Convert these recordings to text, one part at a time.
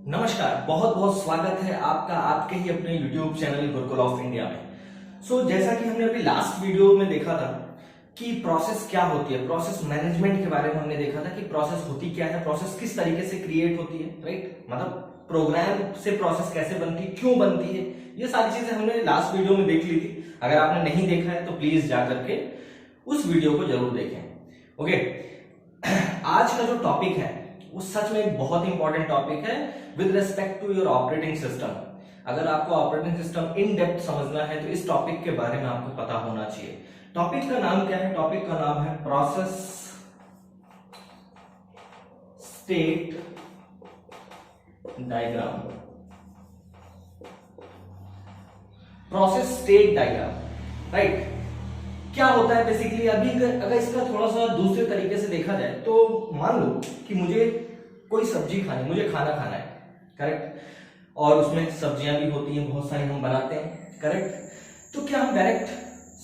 नमस्कार, बहुत बहुत स्वागत है आपका आपके ही अपने YouTube channel Gurukul of India में। जैसा कि हमने अभी लास्ट वीडियो में देखा था कि प्रोसेस क्या होती है, प्रोसेस मैनेजमेंट के बारे में हमने देखा था कि प्रोसेस होती क्या है, प्रोसेस किस तरीके से क्रिएट होती है, राइट। मतलब प्रोग्राम से प्रोसेस कैसे बनती है, क्यों बनती है, ये सारी चीजें हमने लास्ट वीडियो में देख ली थी। अगर आपने नहीं देखा है तो प्लीज जाकर के उस वीडियो को जरूर देखें। ओके, आज का जो टॉपिक है वो सच में एक बहुत इंपॉर्टेंट टॉपिक है with respect to your operating system. अगर आपको ऑपरेटिंग सिस्टम इन डेप्थ समझना है तो इस टॉपिक के बारे में आपको पता होना चाहिए। टॉपिक का नाम क्या है? टॉपिक का नाम है process state diagram. Process state diagram, right. क्या होता है बेसिकली? अभी अगर इसका थोड़ा सा दूसरे तरीके से देखा जाए तो मान लो कि मुझे कोई सब्जी खानी, मुझे खाना खाना है, करेक्ट। और उसमें सब्जियां भी होती हैं, बहुत सारी हम बनाते हैं, करेक्ट। तो क्या हम डायरेक्ट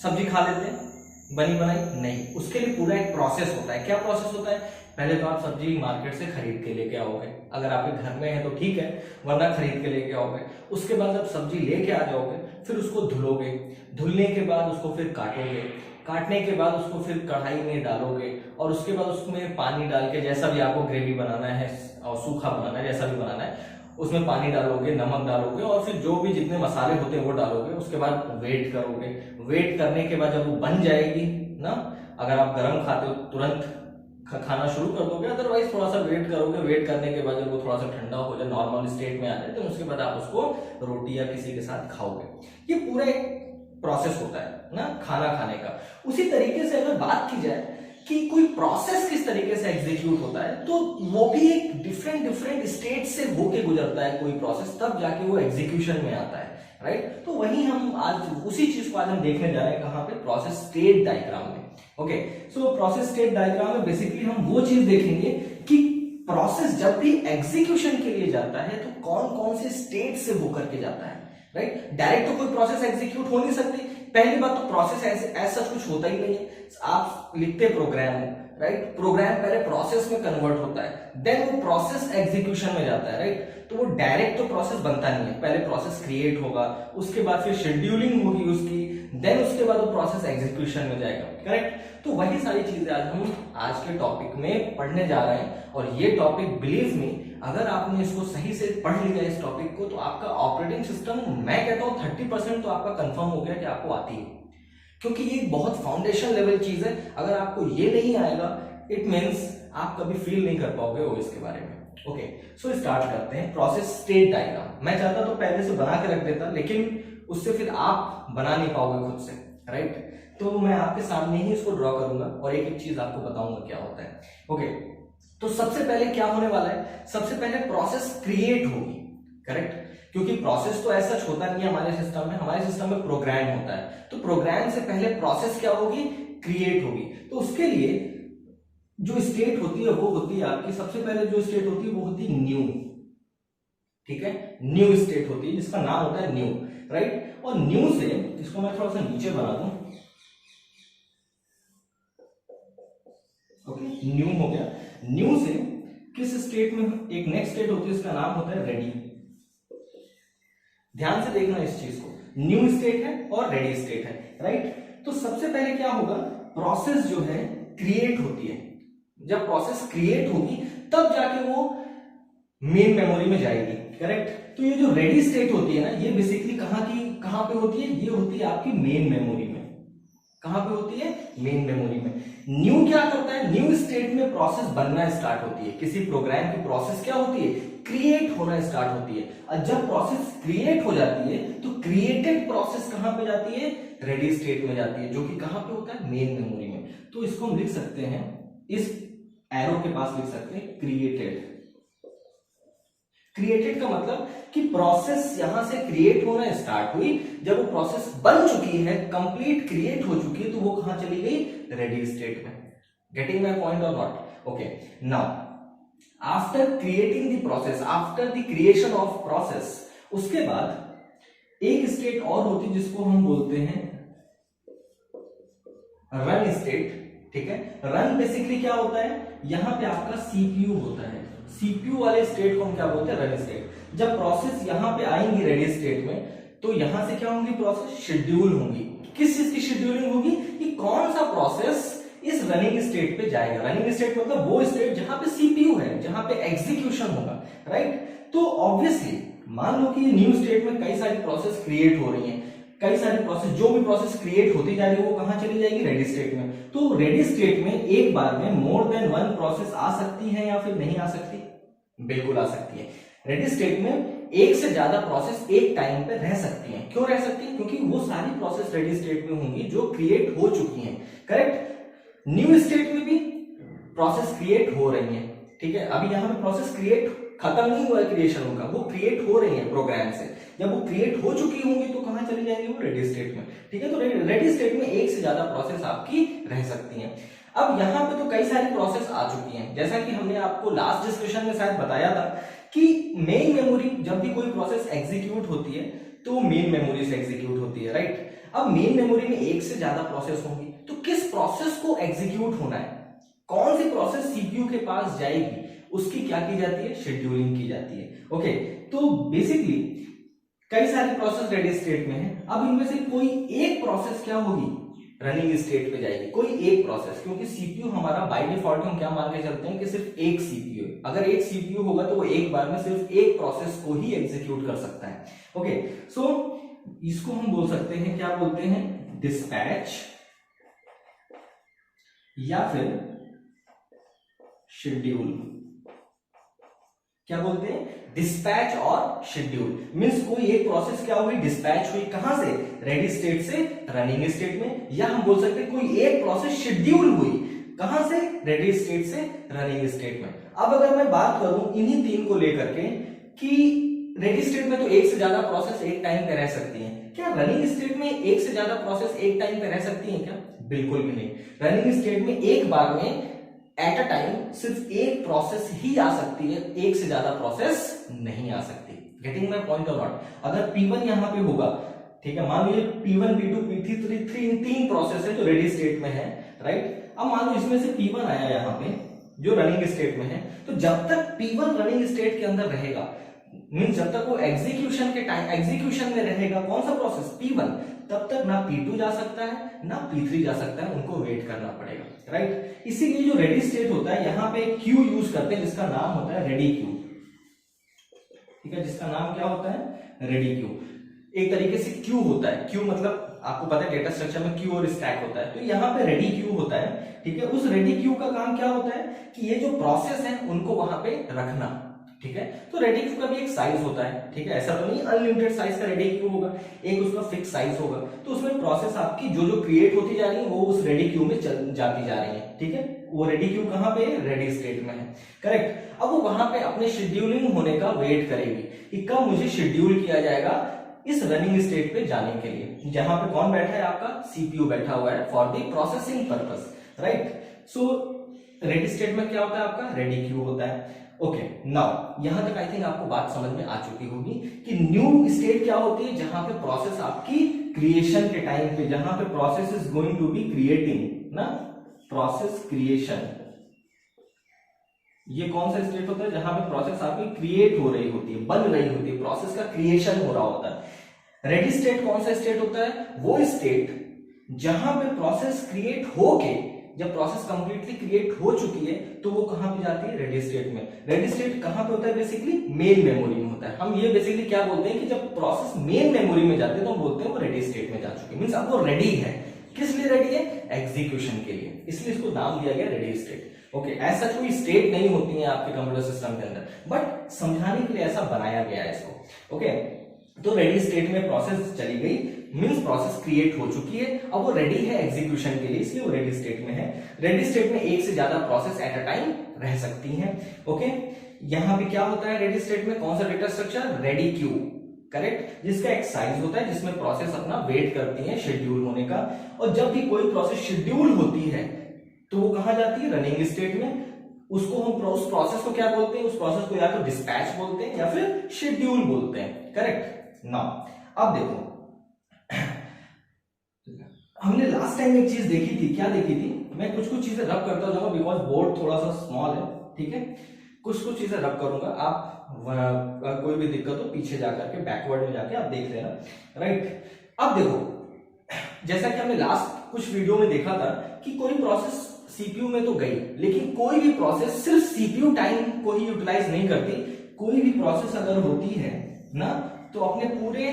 सब्जी खा लेते हैं बनी बनाई? नहीं, उसके लिए पूरा एक प्रोसेस होता है। क्या प्रोसेस होता है? पहले तो आप सब्जी मार्केट से खरीद के लेके आओगे, अगर आपके घर में है तो ठीक है, वरना खरीद के लेके आओगे। उसके बाद जब सब्जी लेके आ जाओगे फिर उसको धुलोगे, धुलने के बाद उसको फिर काटोगे, काटने के बाद उसको फिर कढ़ाई में डालोगे और उसके बाद उसमें पानी डाल के, जैसा भी आपको ग्रेवी बनाना है और सूखा बनाना है, जैसा भी बनाना है, उसमें पानी डालोगे, नमक डालोगे और फिर जो भी जितने मसाले होते हैं वो डालोगे। उसके बाद वेट करोगे, वेट करने के बाद जब वो बन जाएगी ना, अगर आप गरम खाते हो तुरंत खाना शुरू कर दोगे, अदरवाइज थोड़ा सा वेट करोगे। वेट करने के बाद जब वो थोड़ा सा ठंडा हो जाए, नॉर्मल स्टेट में आ जाए, तो उसके बाद आप उसको रोटी या किसी के साथ खाओगे। ये पूरा एक प्रोसेस होता है ना खाना खाने का। उसी तरीके से अगर बात की जाए कि कोई प्रोसेस किस तरीके से एग्जीक्यूट होता है, तो वो भी एक डिफरेंट स्टेट से होके गुजरता है कोई प्रोसेस, तब जाके वो एग्जीक्यूशन में आता है, राइट। तो वही हम आज उसी चीज को आज हम देखने जा रहे हैं, कहां पे? प्रोसेस स्टेट डायग्राम में। Okay, so process state diagram में बेसिकली हम वो चीज देखेंगे कि प्रोसेस जब भी एग्जीक्यूशन के लिए जाता है तो कौन कौन से स्टेट से होकर के जाता है, राइट। डायरेक्ट तो कोई प्रोसेस एग्जीक्यूट हो नहीं सकती। पहली बात तो प्रोसेस ऐसा कुछ होता ही नहीं है। आप लिखते प्रोग्राम, राइट, प्रोग्राम पहले प्रोसेस में कन्वर्ट होता है, देन वो प्रोसेस एग्जीक्यूशन में जाता है, राइट। तो वो डायरेक्ट तो प्रोसेस बनता नहीं है, पहले प्रोसेस क्रिएट होगा, उसके बाद फिर शेड्यूलिंग होगी उसकी, देन उसके बाद वो प्रोसेस एग्जीक्यूशन में जाएगा, करेक्ट। तो वही सारी चीजें आज हम आज के टॉपिक में पढ़ने जा रहे हैं। और ये टॉपिक, बिलीव मी, अगर आपने इसको सही से पढ़ लिया इस टॉपिक को, तो आपका ऑपरेटिंग सिस्टम, मैं कहता हूं 30% तो आपका कंफर्म हो गया कि आपको आती है, क्योंकि ये बहुत फाउंडेशन लेवल चीज है। अगर आपको ये नहीं आएगा, इट मींस आप कभी फील नहीं कर पाओगे वो इसके बारे में। ओके, सो स्टार्ट करते हैं प्रोसेस स्टेट डायग्राम। मैं चाहता तो पहले से बना के रख देता, लेकिन उससे फिर आप बना नहीं पाओगे खुद से, राइट। तो मैं आपके सामने ही इसको ड्रॉ करूंगा और एक एक चीज आपको बताऊंगा क्या होता है। ओके, तो सबसे पहले क्या होने वाला है? सबसे पहले प्रोसेस क्रिएट होगी, करेक्ट, क्योंकि प्रोसेस तो ऐसा होता नहीं है हमारे सिस्टम में। हमारे सिस्टम में प्रोग्राम होता है, तो प्रोग्राम से पहले प्रोसेस क्या होगी? क्रिएट होगी। तो उसके लिए जो स्टेट होती है वो होती है आपकी, सबसे पहले जो स्टेट होती है वो होती है न्यू, ठीक है। न्यू स्टेट होती है जिसका नाम होता है न्यू, राइट। और न्यू से, इसको मैं थोड़ा सा नीचे बना दूं, ओके, न्यू हो गया। न्यू से किस स्टेट में एक नेक्स्ट स्टेट होती है, इसका नाम होता है रेडी। ध्यान से देखना इस चीज को, न्यू स्टेट है और रेडी स्टेट है, राइट। तो सबसे पहले क्या होगा? प्रोसेस जो है क्रिएट होती है। जब प्रोसेस क्रिएट होगी तब जाके वो मेन मेमोरी में जाएगी, करेक्ट। तो ये जो रेडी स्टेट होती है ना, ये बेसिकली कहां पे होती है? ये होती है आपकी मेन मेमोरी में। कहां पे होती है? मेन मेमोरी में। न्यू क्या करता है? न्यू स्टेट में प्रोसेस बनना स्टार्ट होती है। किसी प्रोग्राम की प्रोसेस क्या होती है? क्रिएट होना स्टार्ट होती है। और जब प्रोसेस क्रिएट हो जाती है तो क्रिएटेड प्रोसेस कहां पे जाती है? रेडी स्टेट में जाती है, जो कि कहां पे होता है? मेन मेमोरी में। तो इसको हम लिख सकते हैं, इस एरो के पास लिख सकते हैं क्रिएटेड। क्रिएटेड का मतलब कि प्रोसेस यहां से क्रिएट होना स्टार्ट हुई, जब वो प्रोसेस बन चुकी है, कंप्लीट क्रिएट हो चुकी है, तो वो कहां चली गई? रेडी स्टेट में। गेटिंग माय पॉइंट और not? Okay, now after creating the process, after the creation of process, उसके बाद एक स्टेट और होती है जिसको हम बोलते हैं रन स्टेट, ठीक है। रन बेसिकली क्या होता है? यहां पे आपका सीपीयू होता है, सीपीयू वाले स्टेट को हम क्या बोलते हैं, रनिंग स्टेट। जब प्रोसेस यहाँ पे आएंगी रेडी स्टेट में, तो यहां से क्या होंगी, प्रोसेस शेड्यूल होंगी। किस चीज की शेड्यूलिंग होगी, कि कौन सा प्रोसेस इस रनिंग स्टेट पे जाएगा। रनिंग स्टेट मतलब वो स्टेट जहां पे सीपीयू है, जहां पे एग्जीक्यूशन होगा, राइट। तो ऑब्वियसली मान लो कि न्यू स्टेट में कई सारी प्रोसेस क्रिएट हो रही हैं, कई सारी प्रोसेस, जो भी प्रोसेस क्रिएट होती जा रही है वो कहां चली जाएगी, रेडी स्टेट में। तो रेडी स्टेट में एक बार में मोर देन वन प्रोसेस आ सकती है या फिर नहीं आ सकती, बिल्कुल आ सकती है। रेडी स्टेट में एक से ज्यादा प्रोसेस एक टाइम पे रह सकती हैं। क्यों रह सकती हैं, क्योंकि वो सारी प्रोसेस रेडी स्टेट में होंगी जो क्रिएट हो चुकी हैं, करेक्ट। न्यू स्टेट में भी प्रोसेस क्रिएट हो रही हैं, ठीक है। अभी यहां पे प्रोसेस क्रिएट खत्म नहीं हुआ है क्रिएशन उनका, वो क्रिएट हो रही है प्रोग्राम से। जब वो क्रिएट हो चुकी होंगी तो कहां चली जाएंगी, वो रेडी स्टेट में, ठीक है। तो रेडी स्टेट में एक से ज्यादा प्रोसेस आपकी रह सकती हैं। अब यहां पे तो कई सारी प्रोसेस आ चुकी हैं, जैसा कि हमने आपको लास्ट डिस्कशन में शायद बताया था कि मेन मेमोरी, जब भी कोई प्रोसेस एग्जीक्यूट होती है तो मेन मेमोरी से एग्जीक्यूट होती है, राइट। अब मेन मेमोरी में एक से ज्यादा प्रोसेस होंगी, तो किस प्रोसेस को एग्जीक्यूट होना है, कौन सी प्रोसेस सीपीयू के पास जाएगी, उसकी क्या की जाती है, शेड्यूलिंग की जाती है। ओके, तो बेसिकली कई सारी प्रोसेस रेडी स्टेट में है। अब इनमें से कोई एक प्रोसेस क्या होगी, रनिंग स्टेट पे जाएगी, कोई एक प्रोसेस, क्योंकि सीपीयू हमारा बाय डिफॉल्ट हम क्या मान के चलते हैं कि सिर्फ एक सीपीयू है। अगर एक सीपीयू होगा तो वो एक बार में सिर्फ एक प्रोसेस को ही एग्जीक्यूट कर सकता है। ओके, सो इसको हम बोल सकते हैं, क्या बोलते हैं, डिस्पैच या फिर शेड्यूल। क्या बोलते हैं, डिस्पैच और शेड्यूल। मींस कोई एक प्रोसेस क्या हुई, डिस्पैच हुई, कहां से, रेडी स्टेट से रनिंग स्टेट में। या हम बोल सकते हैं कोई एक प्रोसेस शेड्यूल हुई, कहां से, रेडी स्टेट से रनिंग स्टेट में। अब अगर मैं बात करूं इन्हीं तीन को लेकर के कि रेडी स्टेट में तो एक से ज्यादा प्रोसेस एक टाइम पे रह सकती हैं, क्या रनिंग स्टेट में एक से ज्यादा प्रोसेस एक टाइम पे रह सकती हैं क्या, बिल्कुल भी नहीं। रनिंग स्टेट में एक बार में एट अ टाइम सिर्फ एक प्रोसेस ही आ सकती है, एक से ज्यादा प्रोसेस नहीं आ सकती। गेटिंग माय पॉइंट और नॉट। अगर P1 यहां पे होगा, ठीक है, मान लीजिए P1 P2 P3 तीन प्रोसेस है जो रेडी स्टेट में है, राइट। अब मान लो इसमें से P1 आया यहां पे जो रनिंग स्टेट में है, तो जब तक P1 रनिंग स्टेट के अंदर रहेगा, मींस जब तक वो एग्जीक्यूशन के टाइम एग्जीक्यूशन में रहेगा, कौन सा प्रोसेस, P1, तब तक ना P2 जा सकता है ना P3 जा सकता है, उनको वेट करना पड़ेगा, राइट। इसीलिए जो रेडी स्टेट होता है यहां पे क्यू यूज करते हैं जिसका नाम होता है रेडी क्यू, ठीक है, जिसका नाम क्या होता है, रेडी क्यू। एक तरीके से क्यू होता है, क्यू मतलब आपको पता है डेटा स्ट्रक्चर में क्यू और स्टैक होता है, तो यहाँ पे रेडी क्यू होता है, ठीक है। उस रेडी क्यू का काम क्या होता है कि ये जो प्रोसेस है उनको वहां पे रखना, ठीक है। तो रेडी क्यू का भी एक साइज होता है, ठीक है, ऐसा तो नहीं अनलिमिटेड साइज का रेडी क्यू होगा, एक उसका फिक्स साइज होगा। तो उसमें प्रोसेस आपकी जो जो क्रिएट होती जा रही है वो उस रेडी क्यू में चल जाती जा रही है, ठीक है। वो रेडी क्यू कहां पे है, रेडी स्टेट में है, करेक्ट। अब वो वहां पे अपने शेड्यूलिंग होने का वेट करेगी कि कब मुझे शेड्यूल किया जाएगा इस रनिंग स्टेट पे जाने के लिए, जहां पे कौन बैठा है, आपका सीपीयू बैठा हुआ है for the processing purpose, right. So ready state में क्या होता है, आपका रेडी क्यू होता है। ओके, नाउ यहां तक आई थिंक आपको बात समझ में आ चुकी होगी कि न्यू स्टेट क्या होती है, जहां पे प्रोसेस आपकी क्रिएशन के टाइम पे, जहां पे process is going to be creating ना, प्रोसेस क्रिएशन, ये कौन सा स्टेट होता है, जहां पे प्रोसेस आपकी क्रिएट हो रही होती है, बन रही होती है, प्रोसेस का क्रिएशन हो रहा होता है। रेडी स्टेट कौन सा स्टेट होता है, वो स्टेट जहां पे प्रोसेस क्रिएट होके, जब प्रोसेस कंप्लीटली क्रिएट हो चुकी है तो वो कहां पे जाती है, रेडी स्टेट में। रेडी स्टेट कहां पे होता है, बेसिकली मेन मेमोरी में होता है। हम ये बेसिकली क्या बोलते हैं कि जब प्रोसेस मेन मेमोरी में जाती है तो हम बोलते हैं वो रेडी स्टेट में जा चुकी है, मींस अब वो रेडी है। किस लिए रेडी है, एग्जीक्यूशन के लिए, इसलिए इसको नाम दिया गया रेडी स्टेट। ओके, ऐसा कोई स्टेट नहीं होती है आपके कंप्यूटर सिस्टम के अंदर, बट समझाने के लिए ऐसा बनाया गया है इसको। ओके, तो रेडी स्टेट में प्रोसेस चली गई, मींस प्रोसेस क्रिएट हो चुकी है, अब वो रेडी है एग्जीक्यूशन के लिए, इसलिए वो रेडी स्टेट में है। रेडी स्टेट में एक से ज्यादा प्रोसेस एट अ टाइम रह सकती हैं। ओके, यहां पे क्या होता है रेडी स्टेट में, कौन सा data structure, ready queue, correct, जिसका एक साइज होता है जिसमें प्रोसेस अपना वेट करती है शेड्यूल होने का। और जब भी कोई प्रोसेस शेड्यूल होती है तो वो कहां जाती है, रनिंग स्टेट में। उसको हम उस प्रोसेस को क्या बोलते हैं, उस प्रोसेस को या तो डिस्पैच बोलते हैं या फिर शेड्यूल बोलते हैं, करेक्ट। नाउ अब देखो हमने लास्ट टाइम एक चीज देखी थी, क्या देखी थी, मैं कुछ चीजें रब करता जाऊंगा बिकॉज बोर्ड थोड़ा सा स्मॉल है, ठीक है। कुछ कुछ चीजें रब करूंगा, आप कोई भी दिक्कत हो पीछे जाकर के बैकवर्ड में जाके आप देख लेना, राइट। अब देखो जैसा कि हमने लास्ट कुछ वीडियो में देखा था कि कोई प्रोसेस सीपीयू में तो गई, लेकिन कोई भी प्रोसेस सिर्फ सीपीयू टाइम को ही यूटिलाइज नहीं करती। कोई भी प्रोसेस अगर होती है ना तो अपने पूरे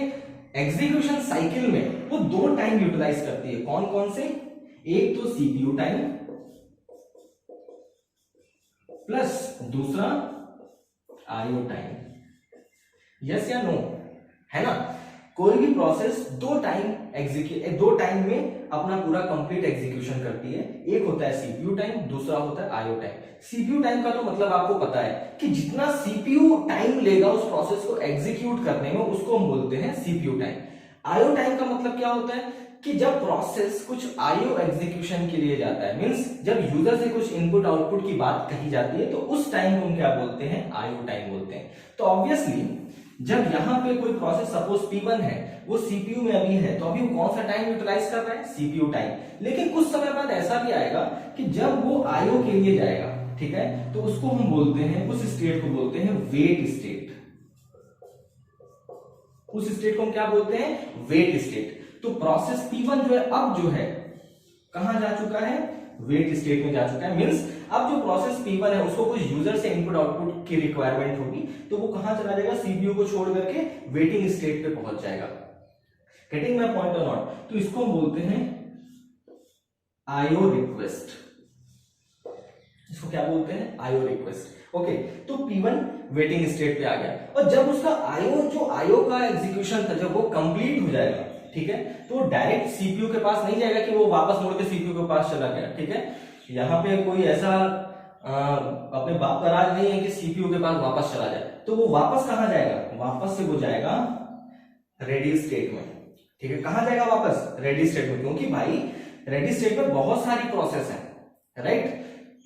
एग्जीक्यूशन साइकिल में वो 2 टाइम यूटिलाइज करती है। कौन कौन से? एक तो सीपीयू टाइम प्लस दूसरा आईओ टाइम। यस या नो? है ना? कोई भी प्रोसेस 2 टाइम में अपना पूरा कंप्लीट एग्जीक्यूशन करती है। एक होता है सीपीयू टाइम, दूसरा होता है आईओ टाइम। सीपीयू टाइम का तो मतलब आपको पता है कि जितना सीपीयू टाइम लेगा उस प्रोसेस को एग्जीक्यूट करने में, उसको हम बोलते हैं सीपीयू टाइम। आईओ टाइम का मतलब क्या होता है कि जब प्रोसेस कुछ आईओ एग्जीक्यूशन के लिए जाता है, मींस जब यूजर से कुछ इनपुट आउटपुट की बात कही जाती है तो उस टाइम को हम क्या बोलते हैं? आईओ टाइम बोलते हैं। तो ऑब्वियसली जब यहां पे कोई प्रोसेस सपोज P1 है, वो सीपीयू में अभी है, तो अभी वो कौन सा टाइम यूटिलाइज कर रहा है? CPU time. लेकिन कुछ समय बाद ऐसा भी आएगा कि जब वो आईओ के लिए जाएगा, ठीक है, तो उसको हम बोलते हैं, उस स्टेट को बोलते हैं वेट स्टेट। उस स्टेट को हम क्या बोलते हैं? Wait state. तो प्रोसेस P1 जो है अब जो है कहां जा चुका है? वेट स्टेट में जा चुका है। मींस अब जो प्रोसेस P1 है उसको कुछ यूजर से इनपुट आउटपुट की रिक्वायरमेंट होगी, तो वो कहां चला जाएगा? सीपीयू को छोड़ करके वेटिंग स्टेट पे पहुंच जाएगा। गेटिंग माय पॉइंट और नॉट? तो इसको हम बोलते हैं आईओ रिक्वेस्ट। इसको क्या बोलते हैं? IO request. ओके, तो P1 वेटिंग स्टेट पे आ गया, और जब उसका आईओ का एग्जीक्यूशन था, जब वो कंप्लीट हो जाएगा, ठीक है, तो डायरेक्ट सीपीयू के पास नहीं जाएगा कि वो वापस मुड़ के सीपीयू के पास चला गया, ठीक है। यहाँ पे कोई ऐसा अपने बाप का राज नहीं है कि सीपीयू के पास वापस चला जाए। तो वो वापस कहां जाएगा? वापस से वो जाएगा रेडी स्टेट में, ठीक है। कहां जाएगा वापस? रेडी स्टेट में, क्योंकि भाई रेडी स्टेट में बहुत सारी प्रोसेस है, राइट।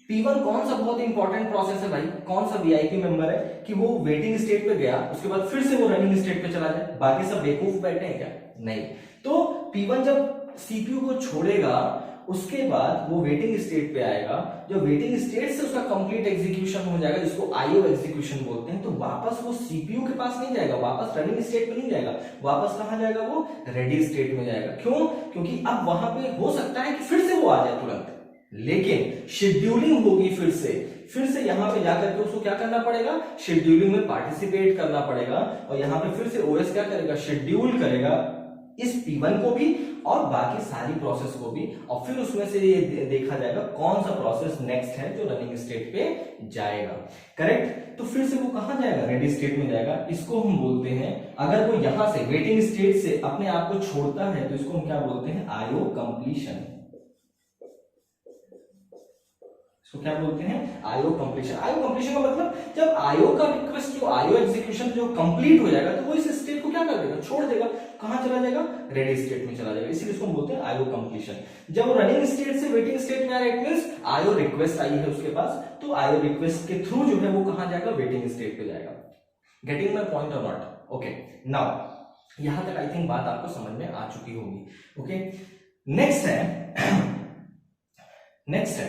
P1 कौन सा बहुत इंपॉर्टेंट प्रोसेस है भाई? कौन सा वीआईपी मेंबर है कि वो वेटिंग स्टेट पे गया, उसके बाद फिर से वो रनिंग स्टेट पे चला जाए? बाकी सब बेवकूफ बैठे हैं क्या? नहीं। तो P1 जब सीपीयू को छोड़ेगा उसके बाद वो वेटिंग स्टेट पे आएगा, जो वेटिंग स्टेट से उसका कंप्लीट एग्जीक्यूशन हो जाएगा, जिसको आईओ एग्जीक्यूशन बोलते हैं, तो वापस वो सीपीयू के पास नहीं जाएगा, वापस रनिंग स्टेट में नहीं जाएगा, वापस कहां जाएगा? वो रेडी स्टेट में जाएगा। क्यों? क्योंकि अब वहां पे हो सकता है कि फिर से वो आ जाए तुरंत, लेकिन शेड्यूलिंग होगी फिर से यहां पे जाकर के उसको क्या करना पड़ेगा? शेड्यूलिंग में पार्टिसिपेट करना पड़ेगा, और यहां पे फिर से ओएस क्या करेगा? शेड्यूल करेगा इस P1 को भी और बाकी सारी प्रोसेस को भी, और फिर उसमें से ये देखा जाएगा कौन सा प्रोसेस नेक्स्ट है जो रनिंग स्टेट पे जाएगा, करेक्ट। तो फिर से वो कहां जाएगा? रेडी स्टेट में जाएगा। इसको हम बोलते हैं, अगर वो यहां से वेटिंग स्टेट से अपने आप को छोड़ता है तो इसको हम क्या बोलते हैं? IO completion. इसको क्या बोलते हैं? IO completion. आईओ कंप्लीशन का मतलब जब आईओ का रिक्वेस्ट, जो आईओ एग्जीक्यूशन जो कंप्लीट हो जाएगा, तो वो इस स्टेट को क्या कर देगा? छोड़ देगा। कहां चला जाएगा? रेडी स्टेट में चला जाएगा। इसीलिए इसको हम बोलते हैं आईओ कंप्लीशन। जब रनिंग स्टेट से वेटिंग स्टेट में आ रहा है, इट मींस आईओ रिक्वेस्ट आई है उसके पास, तो आईओ रिक्वेस्ट के थ्रू जो है वो कहां जाएगा? वेटिंग स्टेट पे जाएगा। गेटिंग माय पॉइंट और नॉट? ओके, नाउ यहां तक आई थिंक बात आपको समझ में आ चुकी होगी। ओके, नेक्स्ट है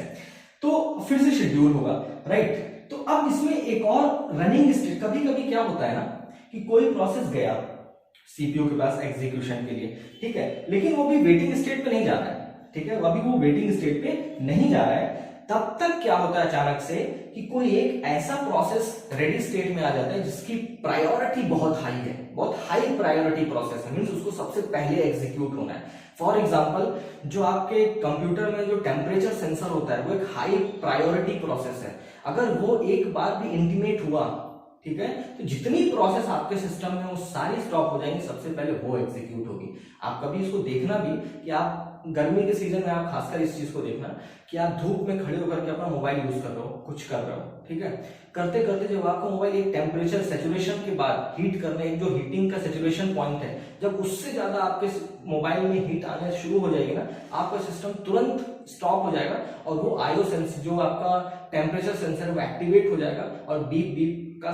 तो फिर से शेड्यूल होगा, राइट। तो अब इसमें एक और रनिंग स्टेट, कभी कभी क्या होता है ना कि कोई प्रोसेस गया सीपीयू के पास एग्जीक्यूशन के लिए, ठीक है, लेकिन वो भी वेटिंग स्टेट पे नहीं जा रहा है, ठीक है, अभी वो वेटिंग स्टेट पे नहीं जा रहा है। तब तक क्या होता है अचानक से कि कोई एक ऐसा प्रोसेस रेडी स्टेट में आ जाता है जिसकी प्रायोरिटी बहुत हाई है, बहुत हाई प्रायोरिटी प्रोसेस है, मींस उसको सबसे पहले एग्जीक्यूट होना है। फॉर एग्जाम्पल, जो आपके कंप्यूटर में जो टेम्परेचर सेंसर होता है वो एक हाई प्रायोरिटी प्रोसेस है। अगर वो एक बार भी इंटीमेट हुआ, ठीक है, तो जितनी प्रोसेस आपके सिस्टम में वो सारी स्टॉप हो जाएंगी, सबसे पहले वो एग्जीक्यूट होगी। आप कभी इसको देखना भी कि आप गर्मी के सीजन में, आप खासकर इस चीज को देखना कि आप धूप में खड़े होकर के अपना मोबाइल यूज कर रहे हो, कुछ कर रहे हो, ठीक है, करते करते जब आपका मोबाइल एक टेम्परेचर सेचुरेशन के बाद हीट करने, एक जो हीटिंग का सेचुरेशन पॉइंट है, जब उससे ज्यादा आपके मोबाइल में हीट आने शुरू हो जाएगी ना, आपका सिस्टम तुरंत स्टॉप हो जाएगा और वो आईओ सेंस, जो आपका टेम्परेचर सेंसर है, वो एक्टिवेट हो जाएगा और बीप बीप का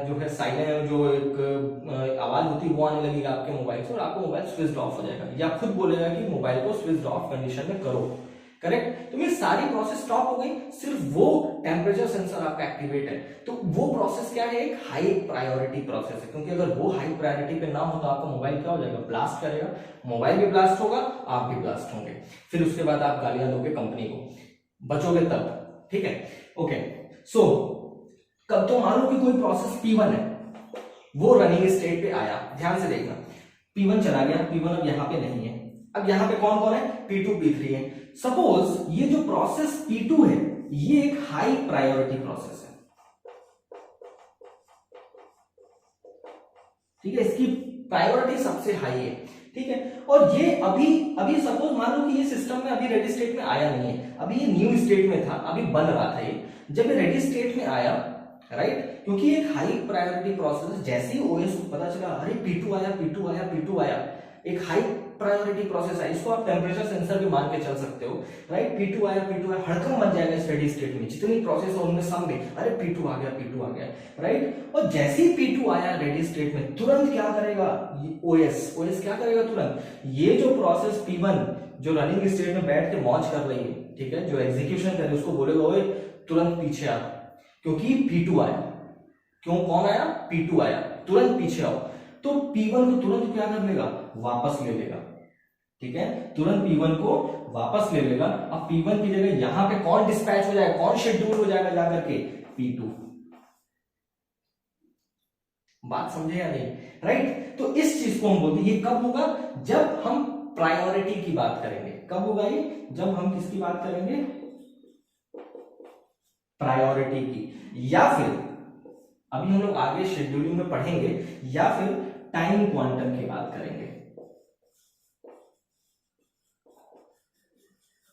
जो है साइलेंट, जो एक आवाज होती है वो आने लगेगी आपके मोबाइल से, और आपका मोबाइल स्विच ऑफ हो जाएगा, या खुद बोलेगा कि मोबाइल को स्विच ऑफ कंडीशन में करो, करेक्ट। तो मेरी सारी प्रोसेस स्टॉप हो गई, सिर्फ वो टेम्परेचर सेंसर आपका एक्टिवेट है। तो वो प्रोसेस क्या है, एक हाई प्रायोरिटी प्रोसेस है, क्योंकि अगर वो हाई प्रायोरिटी पे ना हो तो आपका मोबाइल क्या हो जाएगा, ब्लास्ट करेगा, मोबाइल भी ब्लास्ट होगा, आप भी ब्लास्ट होंगे, फिर उसके बाद आप गालियां दोगे कंपनी को, बचोगे तब, ठीक है। ओके, सो कब तो मान लो कि कोई प्रोसेस P1 है, वो रनिंग स्टेट पे आया, ध्यान से देखना, P1 चला गया, P1 अब यहां पे नहीं है, अब यहां पे कौन कौन है, P2 P3 है। सपोज ये जो प्रोसेस P2 है ये एक हाई प्रायोरिटी प्रोसेस है, ठीक है, इसकी प्रायोरिटी सबसे हाई है, ठीक है। और ये अभी अभी सपोज मान लो कि ये सिस्टम में अभी रेडी स्टेट में आया नहीं है, अभी ये न्यू स्टेट में था, अभी बन रहा था ये, जब ये रेडी स्टेट में आया, राइट, क्योंकि एक हाई प्रायोरिटी प्रोसेस, जैसे ही ओएस को पता चला अरे P2 आया, P2 आया, P2 आया, एक हाई प्रायोरिटी प्रोसेस है, इसको आप टेम्परेचर सेंसर भी मान के चल सकते हो, राइट। P2 आया, P2 आया, हड़कम बन जाएगा स्टेडी स्टेट में, जितनी प्रोसेस है उनमें सब में अरे P2 आ गया, P2 आ गया, राइट। और जैसे ही P2 आया रेडी स्टेट में, तुरंत क्या करेगा ओएस क्या करेगा, तुरंत ये जो प्रोसेस P1 जो रनिंग स्टेट में बैठ के मौज कर रही है, ठीक है, जो एग्जीक्यूशन कर रही है, उसको बोलेगा ओए तुरंत पीछे आ, क्योंकि P2 आया, क्यों, कौन आया, P2 आया, तुरंत पीछे आओ। तो P1 को तुरंत क्या कर लेगा, वापस ले लेगा, ठीक है, तुरंत P1 को वापस ले लेगा। अब P1 की जगह यहां पे कौन डिस्पैच हो जाएगा, कौन शेड्यूल हो जाएगा जाकर के, P2। बात समझे या नहीं, राइट। तो इस चीज को हम बोलते हैं, ये कब होगा, जब हम प्रायोरिटी की बात करेंगे, कब होगा ये, जब हम किसकी बात करेंगे, प्रायोरिटी की, या फिर अभी हम लोग आगे शेड्यूलिंग में पढ़ेंगे, या फिर टाइम क्वांटम की बात करेंगे,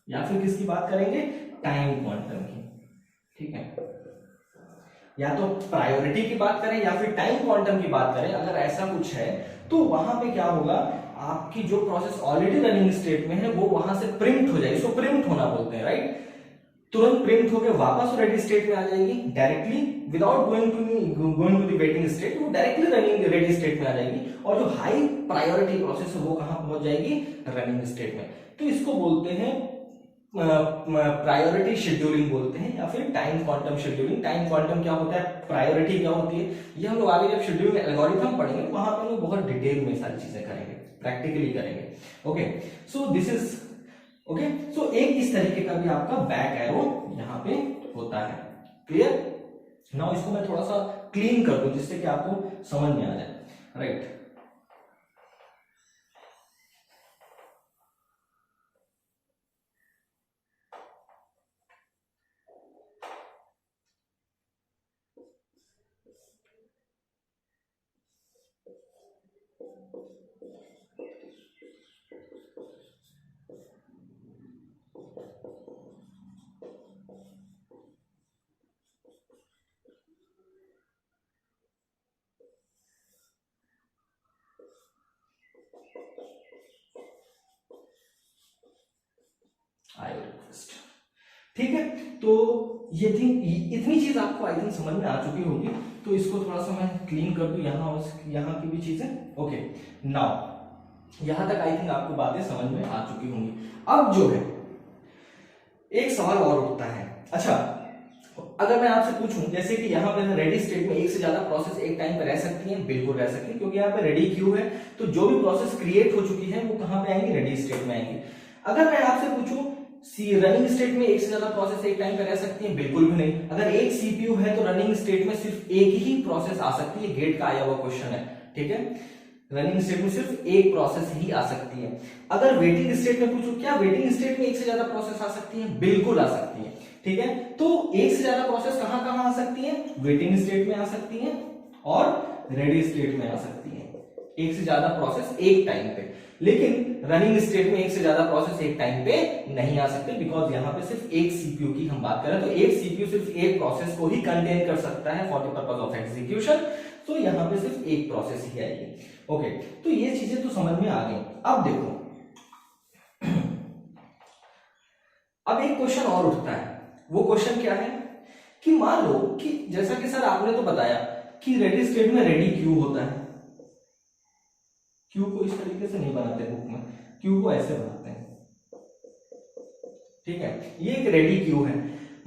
या फिर किसकी बात करेंगे, टाइम क्वांटम की, ठीक है। या तो प्रायोरिटी की बात करें या फिर टाइम क्वांटम की बात करें, अगर ऐसा कुछ है तो वहां पे क्या होगा, आपकी जो प्रोसेस ऑलरेडी रनिंग स्टेट में है वो वहां से प्रिंट हो जाएगी, इसको प्रिंट होना बोलते हैं, राइट। तुरंत प्रिंट होकर वापस रेडी स्टेट में आ जाएगी, directly without going to the waiting state, वो डायरेक्टली रनिंग रेडी स्टेट में आ जाएगी, और जो हाई प्रायोरिटी प्रोसेस है वो कहां पहुंच जाएगी, रनिंग स्टेट में। तो इसको बोलते हैं प्रायोरिटी शेड्यूलिंग बोलते हैं, या फिर time quantum scheduling. Time quantum क्या होता है, प्रायोरिटी क्या होती है, ये हम लोग आगे जब शेड्यूलिंग एल्गोरिथम पढ़ेंगे वहां पे हम लोग बहुत डिटेल में सारी चीजें करेंगे, प्रैक्टिकली करेंगे। Okay, so this is okay, so एक इस तरीके का भी आपका बैक एरो यहाँ पे होता है, क्लियर। नाउ इसको मैं थोड़ा सा क्लीन कर दूं जिससे कि आपको समझ में आ जाए, राइट। आई रिक्वेस्ट, ठीक है। तो ये थी, इतनी चीज आपको आई थिंक समझ में आ चुकी होगी, तो इसको थोड़ा सा मैं क्लीन कर दूं यहाँ की भी चीजें। ओके, नाउ यहां तक आई थिंक आपको बातें समझ में आ चुकी होंगी। अब जो है एक सवाल और उठता है, अच्छा अगर मैं आपसे पूछूं जैसे कि यहाँ पे रेडी स्टेट में एक से ज्यादा प्रोसेस एक टाइम पे रह सकती हैं, बिल्कुल रह सकती हैं, क्योंकि यहाँ पे रेडी क्यू है, तो जो भी प्रोसेस क्रिएट हो चुकी है वो कहां पे आएंगी, रेडी स्टेट में आएंगी। अगर मैं आपसे पूछूं रनिंग स्टेट में एक से ज्यादा प्रोसेस एक टाइम पे रह सकती है, बिल्कुल भी नहीं। अगर एक सीपीयू है तो रनिंग स्टेट में सिर्फ एक ही प्रोसेस आ सकती है, गेट का आया हुआ क्वेश्चन है, ठीक है। रनिंग स्टेट में सिर्फ एक प्रोसेस ही आ सकती है। अगर वेटिंग स्टेट में पूछूं, क्या वेटिंग स्टेट में एक से ज्यादा प्रोसेस आ सकती है, बिल्कुल आ सकती है, ठीक है। तो एक से ज्यादा प्रोसेस कहां कहां आ सकती है, वेटिंग स्टेट में आ सकती है और रेडी स्टेट में आ सकती है, एक से ज्यादा प्रोसेस एक टाइम पे। लेकिन रनिंग स्टेट में एक से ज्यादा प्रोसेस एक टाइम पे नहीं आ सकते, बिकॉज यहां पे सिर्फ एक सीपीयू की हम बात करें तो एक सीपीयू सिर्फ एक प्रोसेस को ही कंटेन कर सकता है for the purpose of execution, तो यहां पे सिर्फ एक प्रोसेस ही आएगी। ओके, तो ये चीजें तो समझ में आ गई। अब देखो, अब एक क्वेश्चन और उठता है, वो क्वेश्चन क्या है कि मान लो कि जैसा कि सर आपने तो बताया कि रेडी स्टेट में रेडी क्यू होता है, क्यू को इस तरीके से नहीं बनाते बुक में, क्यू को ऐसे बनाते हैं, ठीक है, ये एक रेडी क्यू है।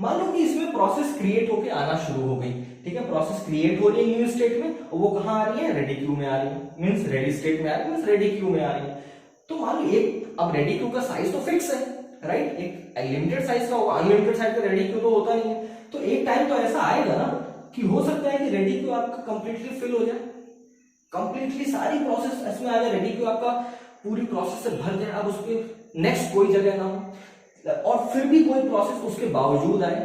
मान लो कि इसमें प्रोसेस क्रिएट होके आना शुरू हो गई, ठीक है, प्रोसेस क्रिएट हो रही है न्यू स्टेट में, और वो कहां आ रही है, रेडी क्यू में आ रही है, मींस रेडी स्टेट में आ रही है, मींस रेडी क्यू में आ रही है। तो मान लो एक, अब रेडी क्यू का साइज तो फिक्स है, राइट, एक लिमिटेड साइज का होगा, अनलिमिटेड साइज का रेडी क्यू तो होता नहीं है। तो एक टाइम तो ऐसा आएगा ना कि हो सकता है कि रेडी क्यू आपका कंप्लीटली फिल हो जाए, कंप्लीटली सारी प्रोसेस इसमें आ जाए, रेडी क्यू आपका पूरी प्रोसेस से भर जाए, अब उस पर नेक्स्ट कोई जगह ना हो, और फिर भी कोई प्रोसेस उसके बावजूद आए,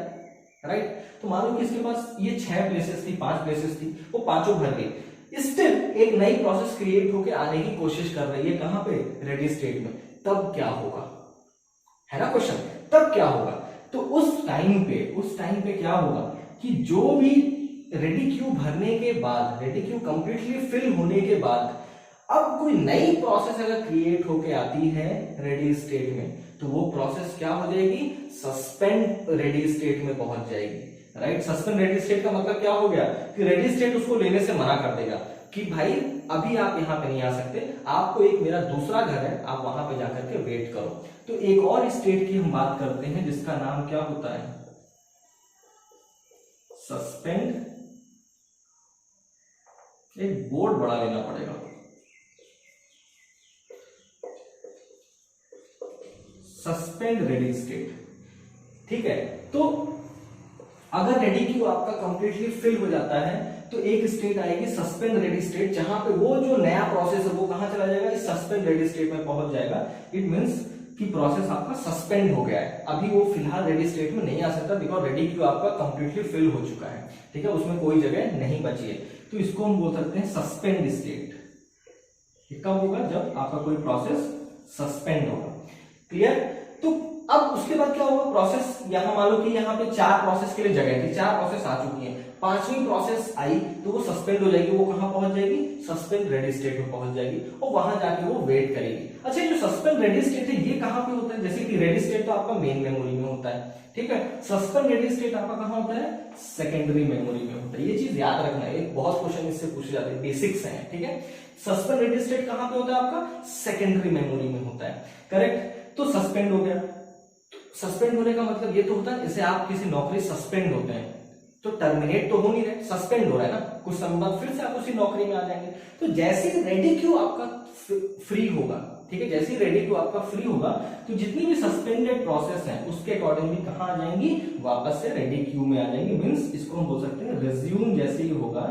राइट। तो मान लो कि इसके पास ये 6 प्लेसेस थी, 5 प्लेसेस थी, वो पांचों भर गई, स्टिल एक नई प्रोसेस क्रिएट होके आने की कोशिश कर रही है, कहां पे, रेडी स्टेट में। तब क्या होगा, है ना क्वेश्चन, तब क्या होगा। तो उस टाइम पे क्या होगा कि जो भी रेडी क्यू भरने के बाद, रेडी क्यू कंप्लीटली फिल होने के बाद, अब कोई नई प्रोसेस अगर क्रिएट होके आती है रेडी स्टेट में, तो वो प्रोसेस क्या हो जाएगी, सस्पेंड रेडी स्टेट में पहुंच जाएगी, राइट। सस्पेंड रेडी स्टेट का मतलब क्या हो गया कि रेडी स्टेट उसको लेने से मना कर देगा कि भाई अभी आप यहां पे नहीं आ सकते, आपको एक मेरा दूसरा घर है, आप वहां पे जाकर के वेट करो। तो एक और स्टेट की हम बात करते हैं जिसका नाम क्या होता है, सस्पेंड, एक बोर्ड बड़ा लेना पड़ेगा, सस्पेंड रेडी स्टेट, ठीक है। तो अगर रेडी क्यू आपका कंप्लीटली फिल हो जाता है तो एक स्टेट आएगी सस्पेंड रेडी स्टेट, जहां पे वो जो नया प्रोसेस है वो कहां चला जाएगा, इस सस्पेंड रेडी स्टेट में पहुंच जाएगा। इट मींस कि प्रोसेस आपका सस्पेंड हो गया है, अभी वो फिलहाल रेडी स्टेट में नहीं आ सकता, बिकॉज रेडी क्यू आपका कंप्लीटली फिल हो चुका है, ठीक है, उसमें कोई जगह नहीं बची है। तो इसको हम बोल सकते हैं सस्पेंड स्टेट। कब होगा, जब आपका कोई प्रोसेस सस्पेंड होगा, क्लियर। तो अब उसके बाद क्या होगा, प्रोसेस यहां मान लो कि यहाँ पे 4 प्रोसेस के लिए जगह थी, 4 प्रोसेस आ चुकी है, 5वीं प्रोसेस आई तो वो सस्पेंड हो जाएगी, वो कहां पहुंच जाएगी, सस्पेंड रेडी स्टेट में पहुंच जाएगी, और वहां जाके वो वेट करेगी। अच्छा, जो सस्पेंड रेडी स्टेट है ये कहां पे होता है, जैसे कि रेडी स्टेट तो आपका मेन मेमोरी में होता है, ठीक है, सस्पेंड रेडी स्टेट आपका कहां होता है, सेकेंडरी मेमोरी में होता है। ये चीज याद रखना है, बहुत क्वेश्चन इससे पूछे जाते हैं, बेसिक्स हैं, ठीक है। सस्पेंड रेडी स्टेट कहां पे होता है आपका, सेकेंडरी मेमोरी में होता है, करेक्ट। तो सस्पेंड हो गया, सस्पेंड होने का मतलब ये तो होता है जैसे आप किसी नौकरी सस्पेंड होते हैं तो टर्मिनेट तो हो नहीं रहे, सस्पेंड हो रहा है ना, कुछ समय बाद फिर से आप उसी नौकरी में आ जाएंगे। तो जैसे ही रेडी क्यू आपका फ्री होगा, ठीक है, जैसे ही रेडी क्यू आपका फ्री होगा तो जितनी भी सस्पेंडेड प्रोसेस है उसके अकॉर्डिंगली कहां आ जाएंगी, वापस से रेडी क्यू में आ जाएंगी। मींस इसको हम बोल सकते हैं रिज्यूम, जैसे ही होगा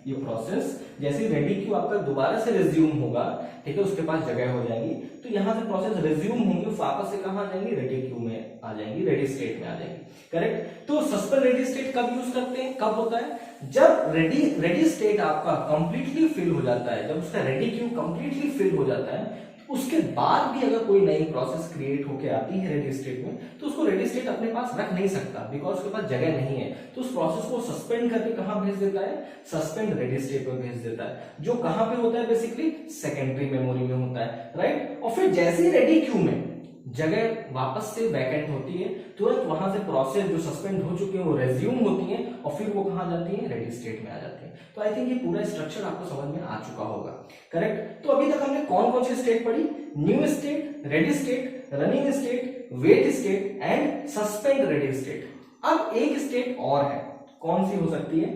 ये प्रोसेस, जैसे रेडी क्यू आपका दोबारा से रिज्यूम होगा, ठीक है, उसके पास जगह हो जाएगी, तो यहां से प्रोसेस रिज्यूम होंगे, वापस से कहां आ जाएंगी, रेडी क्यू में आ जाएंगी, रेडी स्टेट में आ जाएंगी, करेक्ट। तो सस्पेंड रेडी स्टेट कब यूज करते हैं, कब होता है, जब रेडी स्टेट आपका कंप्लीटली फिल हो जाता है, जब उसका रेडी क्यू कंप्लीटली फिल हो जाता है, उसके बाद भी अगर कोई नई प्रोसेस क्रिएट होके आती है रेडी स्टेट में, तो उसको रेडी स्टेट अपने पास रख नहीं सकता, बिकॉज उसके पास जगह नहीं है। तो उस प्रोसेस को सस्पेंड करके कहां भेज देता है, सस्पेंड रेडी स्टेट में भेज देता है, जो कहां पे होता है, बेसिकली सेकेंडरी मेमोरी में होता है, राइट। और फिर जैसे ही रेडी क्यू में जगह वापस से वैकेंट होती है, तुरंत वहां से प्रोसेस जो सस्पेंड हो चुकी है वो रेज्यूम होती है, और फिर वो कहां जाती है, रेडी स्टेट में आ जाती है। तो आई थिंक ये पूरा स्ट्रक्चर आपको समझ में आ चुका होगा, करेक्ट। तो अभी तक हमने कौन कौन सी स्टेट पढ़ी, new state, ready state, running state, wait state and suspend ready state. अब एक स्टेट और है, कौन सी हो सकती है,